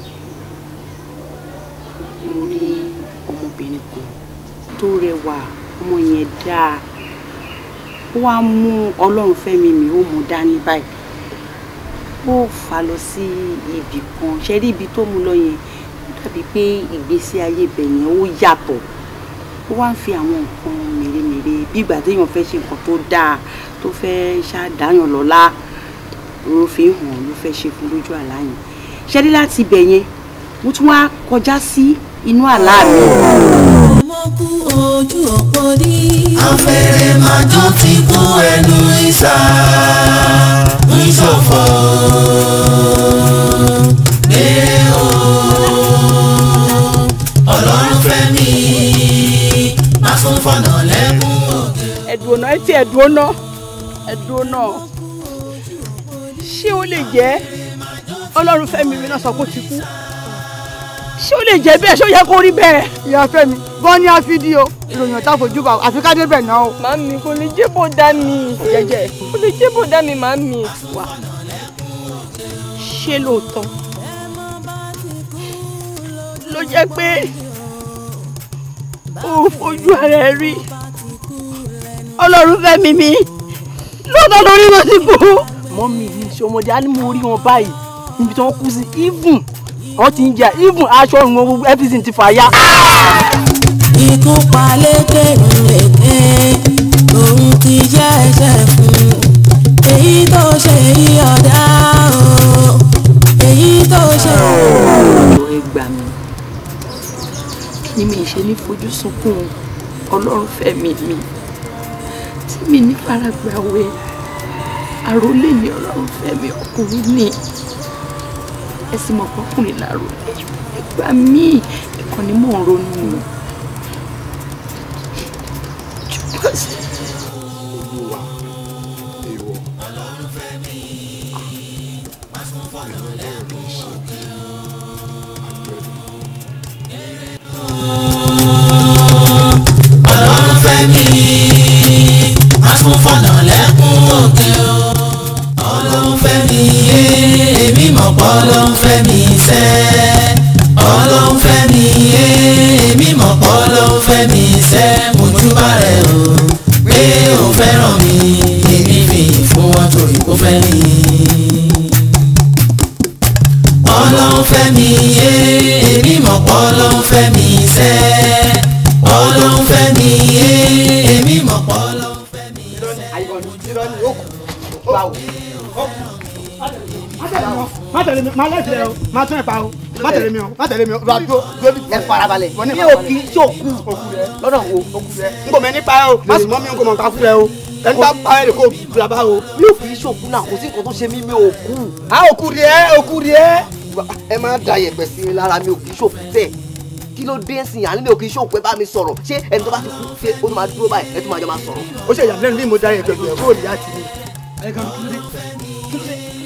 mo rí ọmọbìnrin kan tó rẹwà ọmọ yẹn dáa ó wá mú ọlọ́run fẹ́mi mi ó mú dání báyìí ó fà lọ sí ibì kan ṣe rí ibi tó mú lọ yẹn ó dàbí pé ìgbésí ayé ibẹ̀ yẹn ó yàtọ̀ ó wá ń fi àwọn nǹkan mèremère bí ìgbà téèyàn fẹ́ ṣe nǹkan tó dáa tó fẹ́ ṣàdáyàn lọ́lá ló fi hàn ló fẹ́ ṣe fún lójú àlá yẹn ṣe rí láti ibẹ̀ yẹn mo tún wá kọjá sí inú àlá mi. mo kú ojú òpó ní. afẹ́rẹ́ máa jó ti kú ẹnu ìsà ń ṣòfò lérè o ọlọ́run fẹ́ mi má fún fọ̀nà lẹ́kùn òkè. ẹ̀dùn ọ̀nà etí ẹ̀dùn ọ̀nà ṣé ó lè jẹ́ ọlọ́run fẹ́mi mi náà sọ pé ó ti kú ṣé ó lè jẹ́ bẹ́ẹ̀ ṣé ó yẹ kó rí bẹ́ẹ̀. ìyá fẹ́mi gan ni a fi di o ìròyìn ọ̀tá fojú bá àfi ká débẹ̀ náà o. màmí kò lè jẹ́ bó dá mi jẹ́jẹ́ kò lè jẹ́ bó dá mi màmí. wà ṣé lóòótọ́ ló jẹ́ pé ó fojú ara ẹ rí ọlọ́run fẹ́mi mi lọ́dọ̀ lórí wọn ti kú. mọ́mí yìí ṣe ọmọdé á ní mo rí wọn báyìí níbi tí wọ́n kú sí even wọ́n ti ń jà even aṣọ ìwọ̀n gbogbo everything ti fàya. ikú palékè ńlẹ̀kẹ́ òun ti jẹ́ ẹ̀ṣẹ̀ fún èyí tó ṣe yí ọ̀dá o èyí tó ṣe. ọ̀rọ̀ ẹ gbà mí kí ni mi ṣe ní fojú sunkún ọlọ́run fẹ́mi mi tí mi ní faragbáwé àròlé ni ọlọ́run fẹ́mi ọkùnrin ní ẹ sì mọ̀ pọ́kùnrin láàrò ẹ gbà mí ẹ̀kan ni mò ń ronú. olúwa èèwọ̀ ọlọ́run fẹ́mi má fún fọ̀nà lẹ́kùn òkè. ọlọ́run fẹ́mi má fún fọ̀nà lẹ́kùn òkè o. ọlọ́run fẹ́mi èmi mọ̀ pé ọlọ́run fẹ́mi sẹ́. ọlọ́run fẹ́mi èmi mọ̀ pé ọlọ́run fẹ́mi sẹ́. mojúbà rẹ̀ o pé o fẹ́ràn mi èmi fi fún wọn torí kó fẹ́ mi. ọlọ́run fẹ́mi èmi mọ̀ pé ọlọ́run fẹ́mi sẹ́. ọlọ́run fẹ́mi èmi mọ̀ pé ọlọ́run fẹ́mi má tẹ̀lé mi má lẹ́sẹ̀ o má tún ẹ̀ pa o má tẹ̀lé mi o má tẹ̀lé mi o lọ́dún lórí. ẹ farabalẹ̀ mi ò kì í ṣòkú lọ́dọ̀ wo. n kò mẹ́ nípa ẹ o má sì mọ́ mi n kò mọ̀ nǹkan fún ẹ o ẹni bá pa ẹ lè kó gbìyà bá o. mi ò kì í ṣòkú náà kò sí nǹkan tó ṣe mí mi ò kú. a ò kú rí ẹ ò kú rí ẹ. ẹ má da yẹ̀pẹ̀ sí mi lára mi ò kì í ṣòkú tẹ̀ kí ló dé sí àní mi ò kì í ṣòkú ẹ bá mi sọ̀rọ̀ ṣé ẹni tó bá ti kú ṣé ó máa dúró báyìí ẹ tún máa jọ máa sọ̀rọ̀. ó ṣe ìyàlẹ́nu bí mo da yẹ̀pẹ̀ gbìyànjú kó lè àti mi.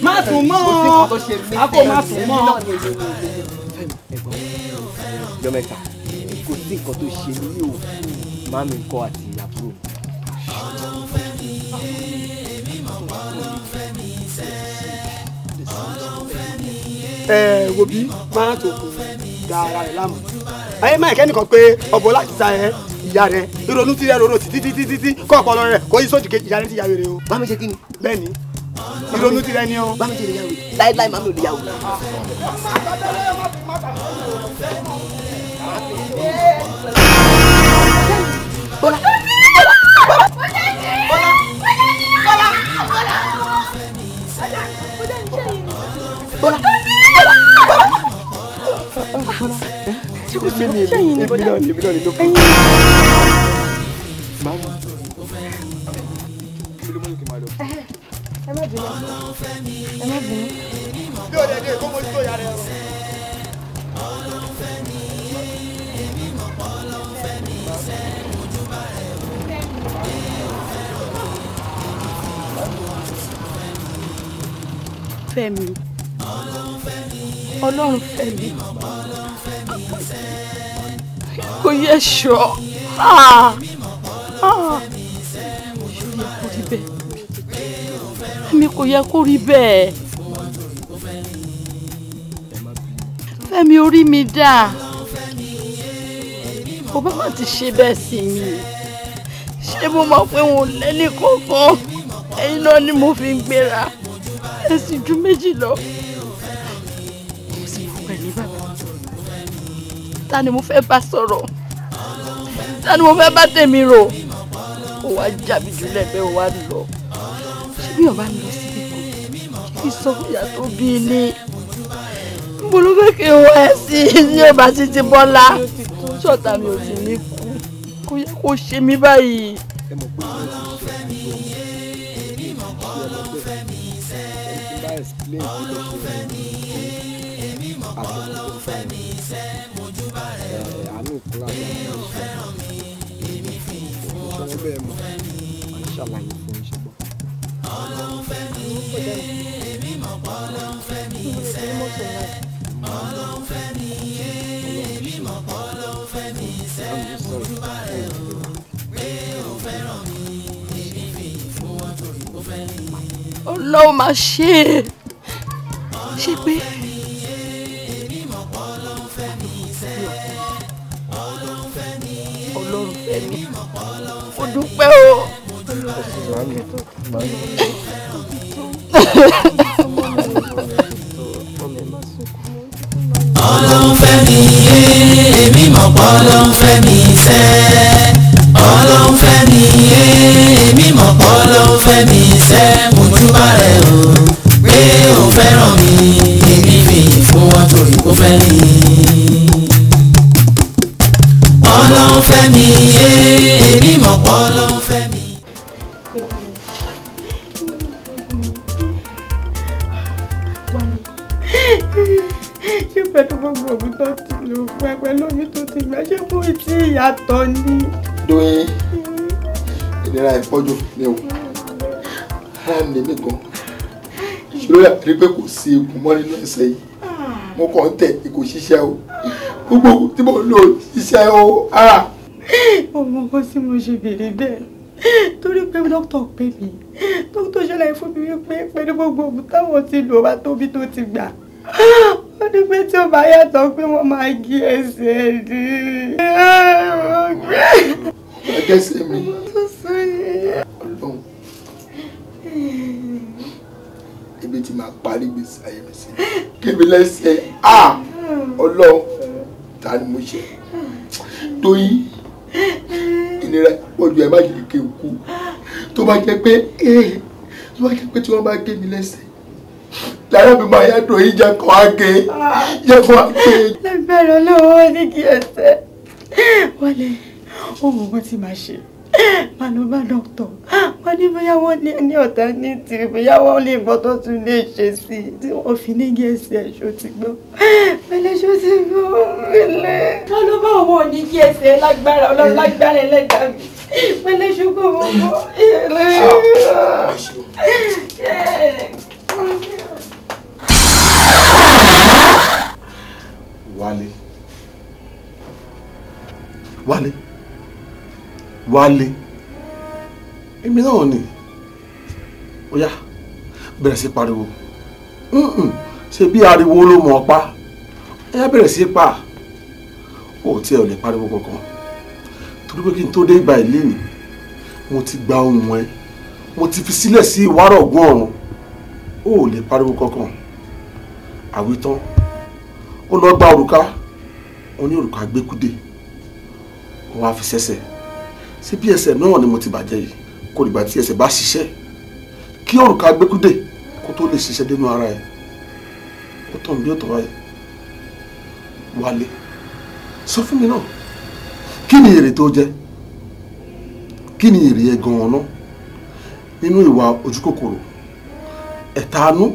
má sùn mọ́ a kò má sùn mọ́. jọmẹta kò sí nǹkan tó ṣe mí ní òkú máa mi kọ́ àti àbúrò. wo bí máa tó kù da ara rẹ láàmú ayé máa kẹ́nìkan pé ọ̀bọ̀ láti sa ẹ ìyá rẹ ìrònú tí rẹ ronú títí kọ́ ọ̀pọ̀lọ rẹ kó yí sódì kejì ìyá rẹ ti yà wèrè o. bá mi ṣe kí ni. bẹ́ẹ̀ ni ìrònú tí rẹ ni o. bá mi ṣe lè yà wèrè láíláí máa mi ò lè yà wèrè. Bọ́lá ẹ má bínú ẹ má bínú. bí o lè dé kó mojú tó yà rẹ o. Fẹ́mi Ọlọ́run Fẹ́mi kò yẹ ṣọ́ ṣó yẹ kó rí bẹ́ẹ̀ mi kò yẹ kó rí bẹ́ẹ̀. Fẹ́mi orí mi dà. Kò bá má ti ṣe bẹ́ẹ̀ sí mi. Ṣé mo mọ̀ pé wọn ò lẹ́ni kankan? Ẹ̀yin náà ni mo fi ń gbéra. Ẹ sì ju méjì lọ. Mo sì fún ẹ ní bàbá. Ta ni mo fẹ́ bá sọ̀rọ̀? Ta ni mo fẹ́ bá tèmi rò? Ó wá jàbí jùlẹ̀ bẹ́ẹ̀ ó wá lọ. Ṣé bí ọba ń lọ síbi kan? Kí sọ fún ìyá tó bí ní? Mo ló fẹ́ kí n wá ẹ sí ní ọba títí Bọ́lá. Ṣọ́ọ̀tà mi ò sì ní kú. Kò yẹ kó ṣe mí báyìí. Ọlọ́run máa ṣe é. Ṣé pé Ọlọ́run fẹ́ mi? Mo dúpẹ́ o. Ọlọ́run fẹ́ mi èmi mọ̀ pé Ọlọ́run fẹ́ mi sẹ́. Ọlọ́run fẹ́ mi èmi mọ̀ pé Ọlọ́run fẹ́ mi sẹ́. Mo júbà rẹ̀ o pé o fẹ́ràn mi èmi fi fún wọn torí kò fẹ́ mi. Ọlọ́run fẹ́ mi èmi mọ̀ pé Ọlọ́run fẹ́ mi. Ṣé pẹ̀lú gbogbo ògùn tó ti lò fún pẹ̀lú omi tó ti gbà ṣé kò tí ìyàtọ̀ ni? Dóyin ìnira ìpọ́jù ni o ara mi nìkan ṣòro àti pé kò sí ikùn mọ́ nínú ẹsẹ̀ yìí mo kàn ń tẹ̀ kò ṣiṣẹ́ o gbogbo tí mo lò ṣiṣẹ́ o ara. Ọmọ kan tí mo ṣe béèrè bẹ́ẹ̀ torí pé dókítà pè mí dókítà ṣàlàyé fún mi wípé pẹ̀lú gbogbo ògùn táwọn ti lò bá tóbi tó ti gbà ó ní pé tí ó bá yàtọ̀ pé wọ́n máa gé ẹsẹ̀ rí. Ẹgẹ́sẹ̀ mi Ọlọ́run ibi tí máa parí gbèsè ayé mi sí kébí lẹ́sẹ̀ Ọlọ́run ta ni mo ṣe Tóyìn ìnira pọ̀jù ẹ̀ má jẹ́ kí n kú tó bá jẹ́ pé tí wọ́n bá gé mi lẹ́sẹ̀ lára mi máa yàtọ̀ yìí jẹ́ kó á gé lágbára lọ́wọ́ ní kí ẹsẹ̀ wọlé ohun kan tí màá ṣe máa lọ bá dókítà wọ́n ní bóyá wọ́n ní ọ̀tá ní tìrì bóyá wọ́n lè bọ́ tó tún lè ṣe sí i tí wọ́n fi ní gé ẹsẹ̀ ṣó ti gbọ́ pẹ̀lẹ́ ṣó ti gbọ́ pẹ̀lẹ́. wọ́n ló bá òun ò ní gé ẹsẹ̀ lágbára ọlọ́run lágbára ẹlẹ́dàá mi pẹ̀lẹ́ ṣùgbọ́n mo mọ̀ Wálé èmi náà ni ó yá bẹ̀rẹ̀ sí pariwo ṣe bí ariwo ló mọ̀ pa ẹ yá bẹ̀rẹ̀ sí pa ó tí ẹ ò lè pariwo kankan torí pé kí n tó dé ìgbà ilé ni mo ti gba ohùn ẹ mo ti fi sílẹ̀ sí ìwárọ̀ ọ̀gbọ́n ọ̀run ó lè pariwo kankan àwítán ó lọ gba òrùka ó ní òrùka gbẹ́kúdé ó wá fi sẹ́sẹ̀ sí bí ẹsẹ̀ náà ni mo ti bàjẹ́ yìí kò dìgbà tí ẹsẹ̀ bá ṣiṣẹ́ kí òrùka gbẹ́kúdé kó tó lè ṣiṣẹ́ dénú ara ẹ̀ ó tàn bí ó tàn wáyé Wálé sọ fún mi náà kí ni èrè tó jẹ kí ni èrè ẹ gan-an náà nínú ìwà ojúkòkòrò ẹ̀tanú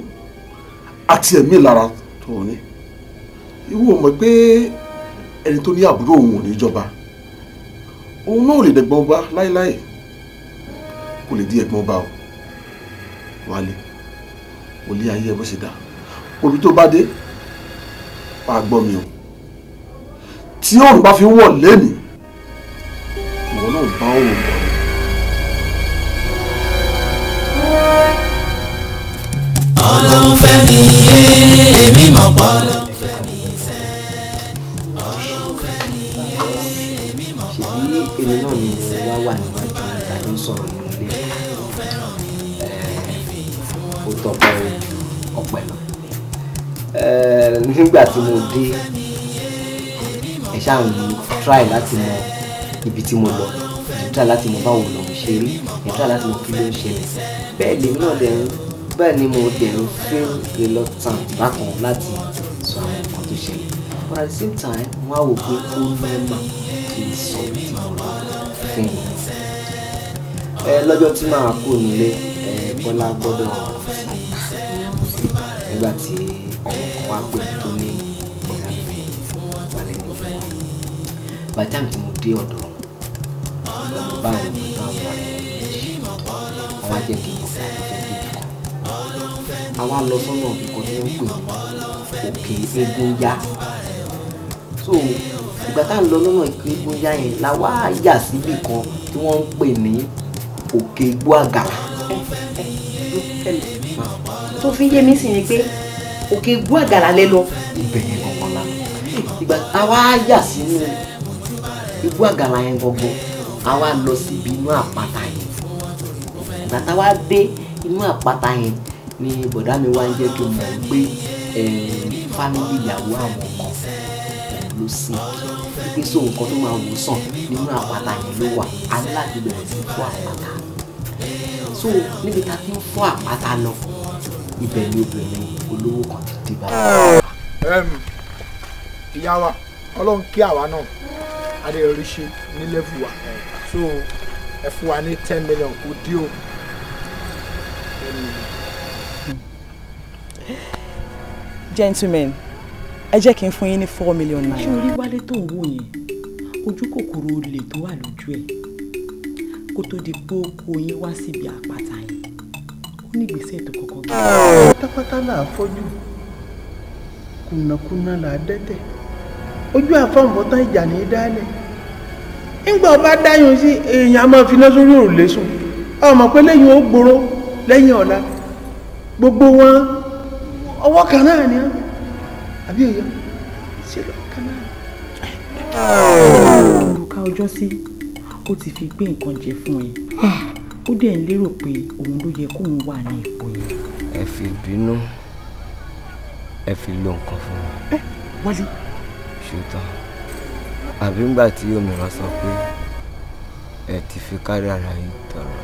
àti ẹ̀mí ìlara tó ní ìwọ mọ̀ pé ẹni tó ní àbúrò òun ò ní jọba òun náà ò lè dẹ̀gbọ́n ọba láéláé kò lè di ẹ̀gbọ́n ọba o Wálé olé ayé ẹ bó ṣe dá orí tó bá dé wàá gbọ́ mi o tí òòrùn bá fi wọ̀ lẹ́nìí ìwọ náà bá òòrùn bọ̀ Ọlọ́run fẹ́ mi èmi mọ̀ pọ̀ Ọlọ́run fẹ́ mi sẹ́. Ọlọ́run fẹ́ mi èmi mọ̀ pọ̀ Ọlọ́run fẹ́ mi sẹ́. èmi náà ni wá wà níwájú ìdájọ́ sọ̀rọ̀ nílé ó tọpẹ́ ọpẹ́ lọ. Nígbà tí mo dé ẹ ṣáà ń try láti mọ ibi tí mo lọ ẹ try láti mọ báwo lọ ṣe rí ẹ try láti mọ kí ló ń ṣẹlẹ̀ bẹ́ẹ̀ lèmi náà dẹ̀ ń bẹ́ẹ̀ ni mo dẹ̀ ń feel reluctant bákan láti sọ àwọn nǹkan tó ṣẹlẹ̀ but at the same time wọ́n á wò pé ó lọ́nà kí n sọ tí mo lọ fún mi. Lọ́jọ́ tí màá kó nílé Bọ́lá gbọ́dọ̀ nígbà tí ọmọ kan wá pè tó ní ọ̀gá mi wálé ní fún wa. By the time tí mo dé ọ̀dọ̀ ọ̀dọ̀ bá àwọn ọmọ náà wà àwọn ajẹ́ kí n kọ̀ fún àwa lọ sọ́nà ìkọ̀ tí wọ́n pè òkè eégún yá. So ìgbà tá à ń lọ lọ́nà ìkọ̀ eégún yá yẹn la wá yà síbì kan tí wọ́n ń pè ní òkè igbó àgàlà. tó fi yé mi sì ni pé òkè igbó àgàlà lẹ lọ. ibẹ̀ yẹn gangan la ìgbà tá a wá yà sínú igbó àgàlà yẹn gangan a wá lọ síbi inú àpáta yẹn. Ìgbà tá a wá dé inú àpáta yẹn ni bọ̀dá mi wá ń jẹ́ kí n mọ̀ pé fámìlì ìyàwó àwọn kan ló sì pé so nǹkan tó máa wò sàn nínú àpáta yẹn ló wà á ní láti bẹ̀rẹ̀ sí fọ́ àpáta. So níbi tá a ti ń fọ́ àpáta lọ ibẹ̀ ni obìnrin olówó kan ti dé báyìí. ìyá wa ọlọ́run kí àwa náà adéyọrí ṣe ní lẹ́fù wa so ẹ fún wa ní 10 million kò dí o. Gentlemen, ẹ jẹ́ kí n fún yín ní 4 million naira. ṣé orí wálé tó ń wò yẹn ojú kòkòrò olè tó wà lójú ẹ̀ kó tó di pé ó kó yín wá síbi àpáta yẹn ó ní ìgbésẹ̀ tó kọ́kọ́ gbé. pátápátá là á fọ́jú kùnàkùnà là á dẹ́tẹ̀ ojú àfọ̀nbọ̀tán ìjà ní í dálẹ̀ ńgbà ọba dáyùn sí èèyàn a máa fi iná sórí òrùlé sùn ọmọ pé lẹ́yìn ó gbòòrò lẹ́yìn ọ̀la gbogbo wọn ọwọ́ kan náà ni àbí òye ṣe lọ kan náà. òrùka ọjọ́ sí ó ti fi gbé nǹkan jẹ fún ẹ ó dẹ̀ ń lérò pé òun ló yẹ kóun wà ní ipò yẹn. ẹ fi bínú ẹ fi lo nǹkan fún mi. wálé. ṣùgbọ́n àbí ńgbà tí òmìnira sọ pé ẹ ti fi kárí ara yín tọrọ.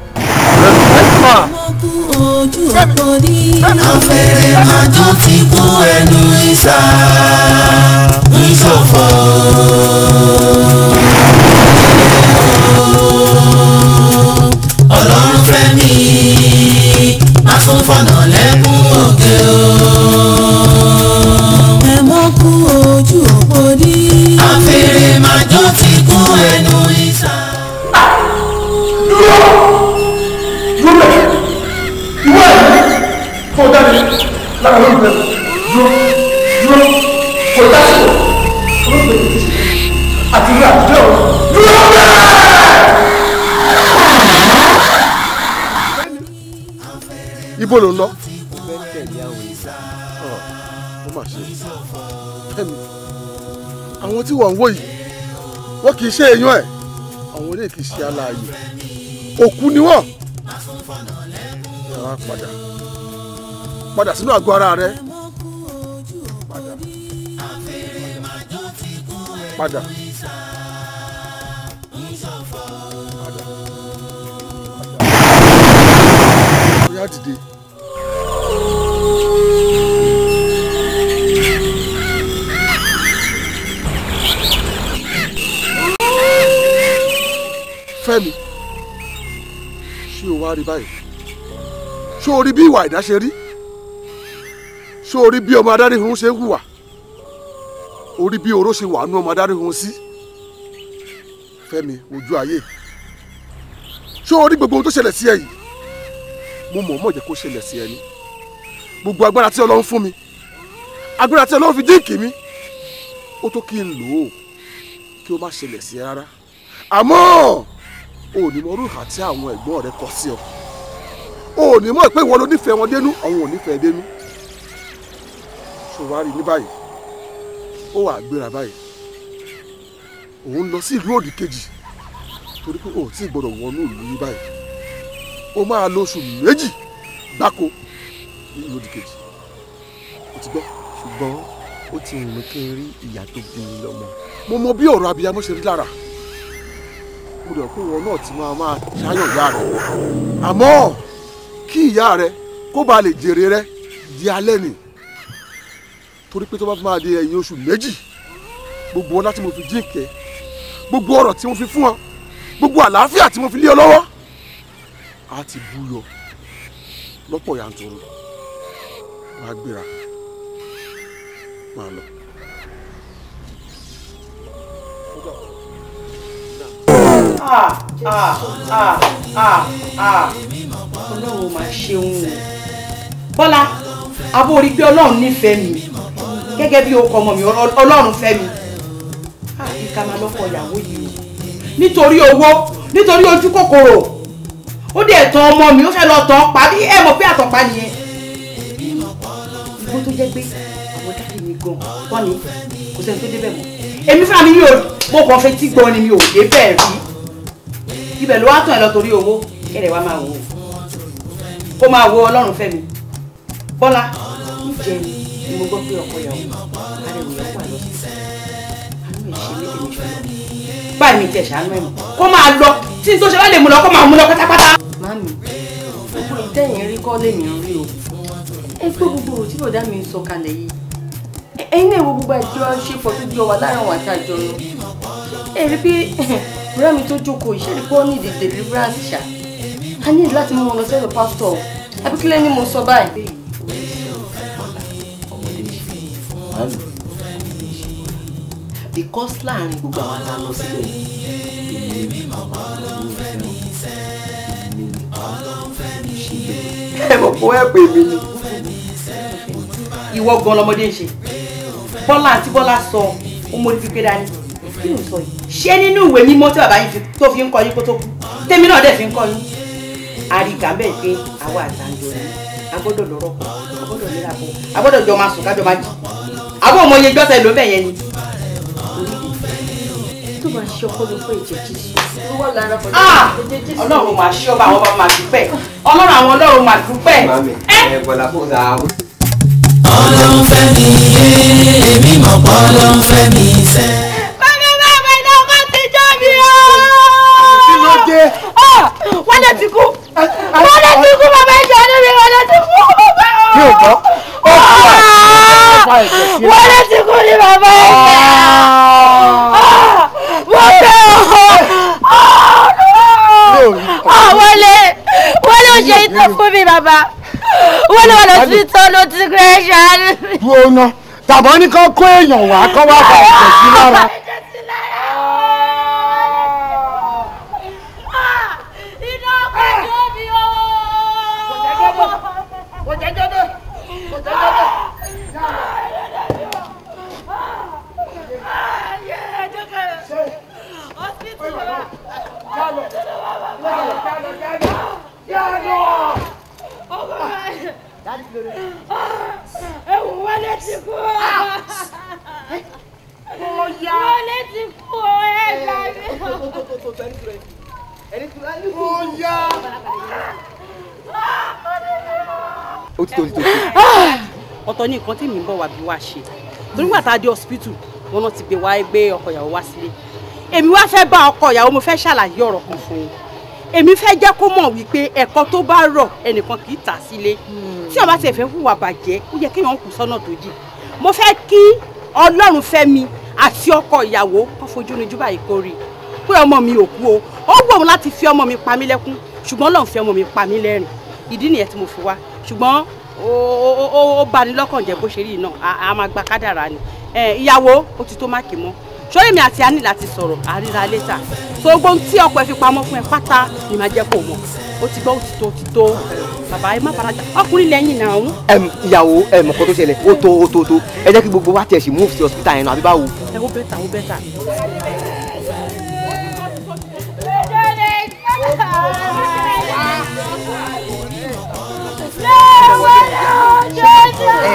ojú ọ̀pọ̀ ní afẹ́rẹ́ àjọ ti kú ẹnu ìsà ìṣòfò. Ọlọ́run fẹ́ mi má tún fọ̀nà lẹ́kún òkè o. ẹ mọ́ kú ojú ọ̀pọ̀ ní afẹ́rẹ́ àjọ ti kú ẹnu ìsà. Kò dáre lára lórí bẹ̀rẹ̀ dúró kò dásìkò olóògbé àti ìlú àtijọ́ dúró bẹ́ẹ̀. Ibo ló ń lọ. Ó mà ṣe Fẹ́mi àwọn tí wọ́n ń wò yìí wọ́n kì í ṣe èèyàn ẹ̀ àwọn ilé kì í ṣe aláàyè òkú ni wọ́n. Ẹ wá padà sínú àgọ́ ara rẹ padà. Bóyá dìde. Fẹ́mi ṣé o wá rí báyìí ṣé o rí bí ìwà ìdá ṣe rí ṣé o rí bí ọmọ adarí hun ṣe ń hùwà o rí bí oró ṣe wà nú ọmọ adarí hun sí Fẹ́mi ojú ayé ṣé o rí gbogbo ohun tó ṣẹlẹ̀ sí ẹ yìí mo mọ̀ jẹ́ kó ṣẹlẹ̀ sí ẹ ní gbogbo agbára tí Ọlọ́run fún mi agbára tí Ọlọ́run fi dínkì mi ó tó kí n lò ó kí ó má ṣẹlẹ̀ sí ẹ rárá àmọ́ o ò ní mọ orúkọ àti àwọn ẹ̀gbọ́n rẹ kọ sí ọ o ò ní mọ̀ pé ìwọ ló nífẹ̀ẹ́ wọn dénú àwọn ò nífẹ̀ẹ́ dénú ṣòwárí ní báyìí ó wà gbéra báyìí òun lọ sí ìlú òdì kejì torí pé o ò tí ì gbọdọ̀ wọnú ìlú yìí báyìí ó máa lo oṣù méjì gbáko ní ìlú òdì kejì o ti gbọ́. ṣùgbọ́n ó ti wù mí kí n rí ìyá tó bí mi lọ́mọ. mo mọ bí ọ̀rọ̀ abiyamọ ṣe rí lára mo dẹ̀ pé ìwọ náà ti máa ṣáyọ̀ ìyá rẹ àmọ́ kí ìyá rẹ kó ba lè jèrè rẹ di alẹ́ nì torí pé tó bá máa di ẹ̀yìn oṣù méjì gbogbo ọlá tí mo fi jíǹkẹ́ gbogbo ọ̀rọ̀ tí mo fi fún ọ gbogbo àlàáfíà tí mo fi lé ọ lọ́wọ́ á ti búyọ lọ́pọ̀ yanturu máa gbéra máa lọ. Ọlọ́run máa ṣeun o. Bọ́lá, abó orí pé Ọlọ́run nífẹ̀ẹ́ mi gẹ́gẹ́ bí ọkọ ọmọ mi Ọlọ́run fẹ́ mi. Ìka máa lọ́kọ ìyàwó yìí o. Nítorí owó, nítorí ojú kòkòrò. Ó dẹ̀ tàn ọmọ mi, ó fẹ́ lọ tàn pa bí ẹ mọ̀ pé àtọ̀pá nìyẹn. Ìgbó tó jẹ́ pé àwọn dáàbì mi gan wọ́n ní kò sẹ́ni tó débẹ̀ mọ́. Èmi fúnra mi ní o, mo kàn fẹ́ tí gbọ́ ni mi ò débẹ̀ rí. Ibẹ̀ ló wá tàn ẹ́ lọ torí owó kẹ́rẹ̀ wá máa wò ó kó máa wo Ọlọ́run fẹ́ mi. Bọ́lá ìjẹ́ ni mo gbọ́ pé ọkọ ìyàwó arẹwò ìyàwó wà lọ́sí àánú ẹ̀ ṣe lédè mi ṣọlọ báyìí mi tẹ̀ ṣàánú ẹ̀ mọ̀ kó máa lọ tí n tó ṣe wá lè mú lọ kó máa mú lọ pátápátá. Màmí gbogbo ìtẹ̀yìn rí kọ́ lèmi ń rí o ẹ gbọ́ gbogbo òtí bọ̀dá mi ń sọ kalẹ̀ yìí ẹ̀yin náà wo gbogbo àjọ ṣe pọ̀ tó jọ wà láàrin àwọn àti àjọ lọ ẹ rí pé bùrẹ́ mi tó jókòó ìṣẹ́rí pé ó ní ìdè deliverance ṣá a ní láti mú wọn lọ sẹ́dọ̀ pásítọ̀ àbí kílẹ̀ ni mo sọ báyìí. because láàrin gbogbo àwọn ará lọ sílẹ̀ ẹ mọ̀ pé ẹ pè mí ni ìwọ gan lọmọdé ń ṣe Bọ́lá àti Bọ́lá sọ ó mórí pípé dání kí ló sọ yìí ṣé nínú ìwé mímọ́ tí bàbá yìí tó fi ń kọ yín kó tó kú tèmi náà dẹ̀ fi ń kọ yín àríkà bẹ́ẹ̀ pé àwa àtàǹjọ ni a gbọ́dọ̀ lọ́rọ̀ pọ̀ a gbọ́dọ̀ lera pọ̀ a gbọ́dọ̀ jọ máa sùn kájọ máa jì àbọ̀ ọmọ yẹn gbọ́sẹ̀ ló bẹ̀ yẹn ni. tó bá ṣe ọkọ ló fẹ́ ìjẹ́ Jésù. Ọlọ́run máa ṣe ọba àwọn ọba máa dúpẹ́ Ọlọ́run àwọn Ọlọ́run máa dúpẹ́. Ọlọ́run fẹ́ mi èmi mọ̀ pé Ọlọ́run fẹ́ mi sẹ́. Wọ́n lè ti kú bàbá ìjọ ní mi wọ́n lè ti kú. Kí o gbọ́? Wọ́n lè ti kú ní bàbá ìjọ. Wọ́n fẹ́ wọ́n lè ṣe ìtàn fún mi bàbá. Wọ́n lè wọ́n lọ sí ìtàn ló ti gbé ṣáájú. Dúró ná, tàbọ̀ ní kán kó èèyàn wá kán wá bá ẹ̀jẹ̀ sí lára. Ọ̀tọ̀ ní nǹkan tí mi ń bọ̀ wá bí wá ṣe torí wà tá a dé hospital wọn náà ti gbé wá gbé ọkọ ìyàwó wá sílé èmi wá fẹ́ bá ọkọ ìyàwó mo fẹ́ ṣàlàyé ọ̀rọ̀ kan fún yín èmi fẹ́ jẹ́ kó mọ̀ wípé ẹ̀kọ́ tó bá rọ̀ ẹnìkan kì í tà sílé tí ó bá tiẹ̀ fẹ́ hùwà bàjẹ́ ó yẹ kéèyàn kù sọ́nà tó jì mo fẹ́ kí Ọlọ́run fẹ́ mi àti ọkọ ìyàwó kó fojú níjú báyìí kó rí pé ọmọ mi ò kú o ó wù mí láti fi ọmọ mi pa mí lẹ́kún ṣùgbọ́n Ọlọ́run fi ọmọ mi pa mí lẹ́rìn ìdí nìyẹn tí mo fi wá ṣùgbọ́n ó bá ní lọ́kàn jẹ́ bó ṣe rí náà a máa gba kádàrá ni ìyàwó ó ti tó máàkì mọ́ sórí mi àti ani láti sọ̀rọ̀ àríra létà tó gbóhùn tí ọkọ ẹ fi pamọ́ fún ẹ pátá ni màá jẹ́ kó mọ̀ ó ti gbọ́ ó ti tó bàbá ẹ má bàrájà ọkùnrin lẹ́yìn náà ń. ìyàwó mọ̀kọ́ tó ṣẹlẹ̀ ó tó ẹ jẹ́ kí gbogbo wa tiẹ̀ sì move sí hospital yẹn náà àbí báwo. ẹ ó bẹ́tà.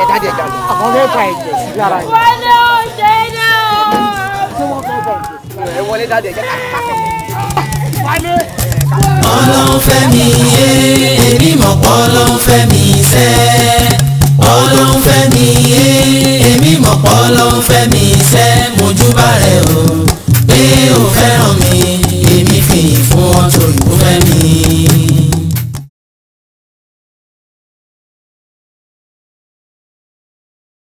jáde ẹja lọ. àwọn fẹ́ fa ẹ̀jẹ̀ sí lára yìí. wọlé o ṣe é dá o. ṣé wọ́n fẹ́ fa ẹ̀jẹ̀ sí lára yìí. ẹ wọlé jáde ẹja wálé. Ọlọ́run fẹ́ mi èmi mọ̀ pé Ọlọ́run fẹ́ mi sẹ́. Ọlọ́run fẹ́ mi èmi mọ̀ pé Ọlọ́run fẹ́ mi sẹ́. Mojúbà rẹ̀ o pé o fẹ́ràn mi.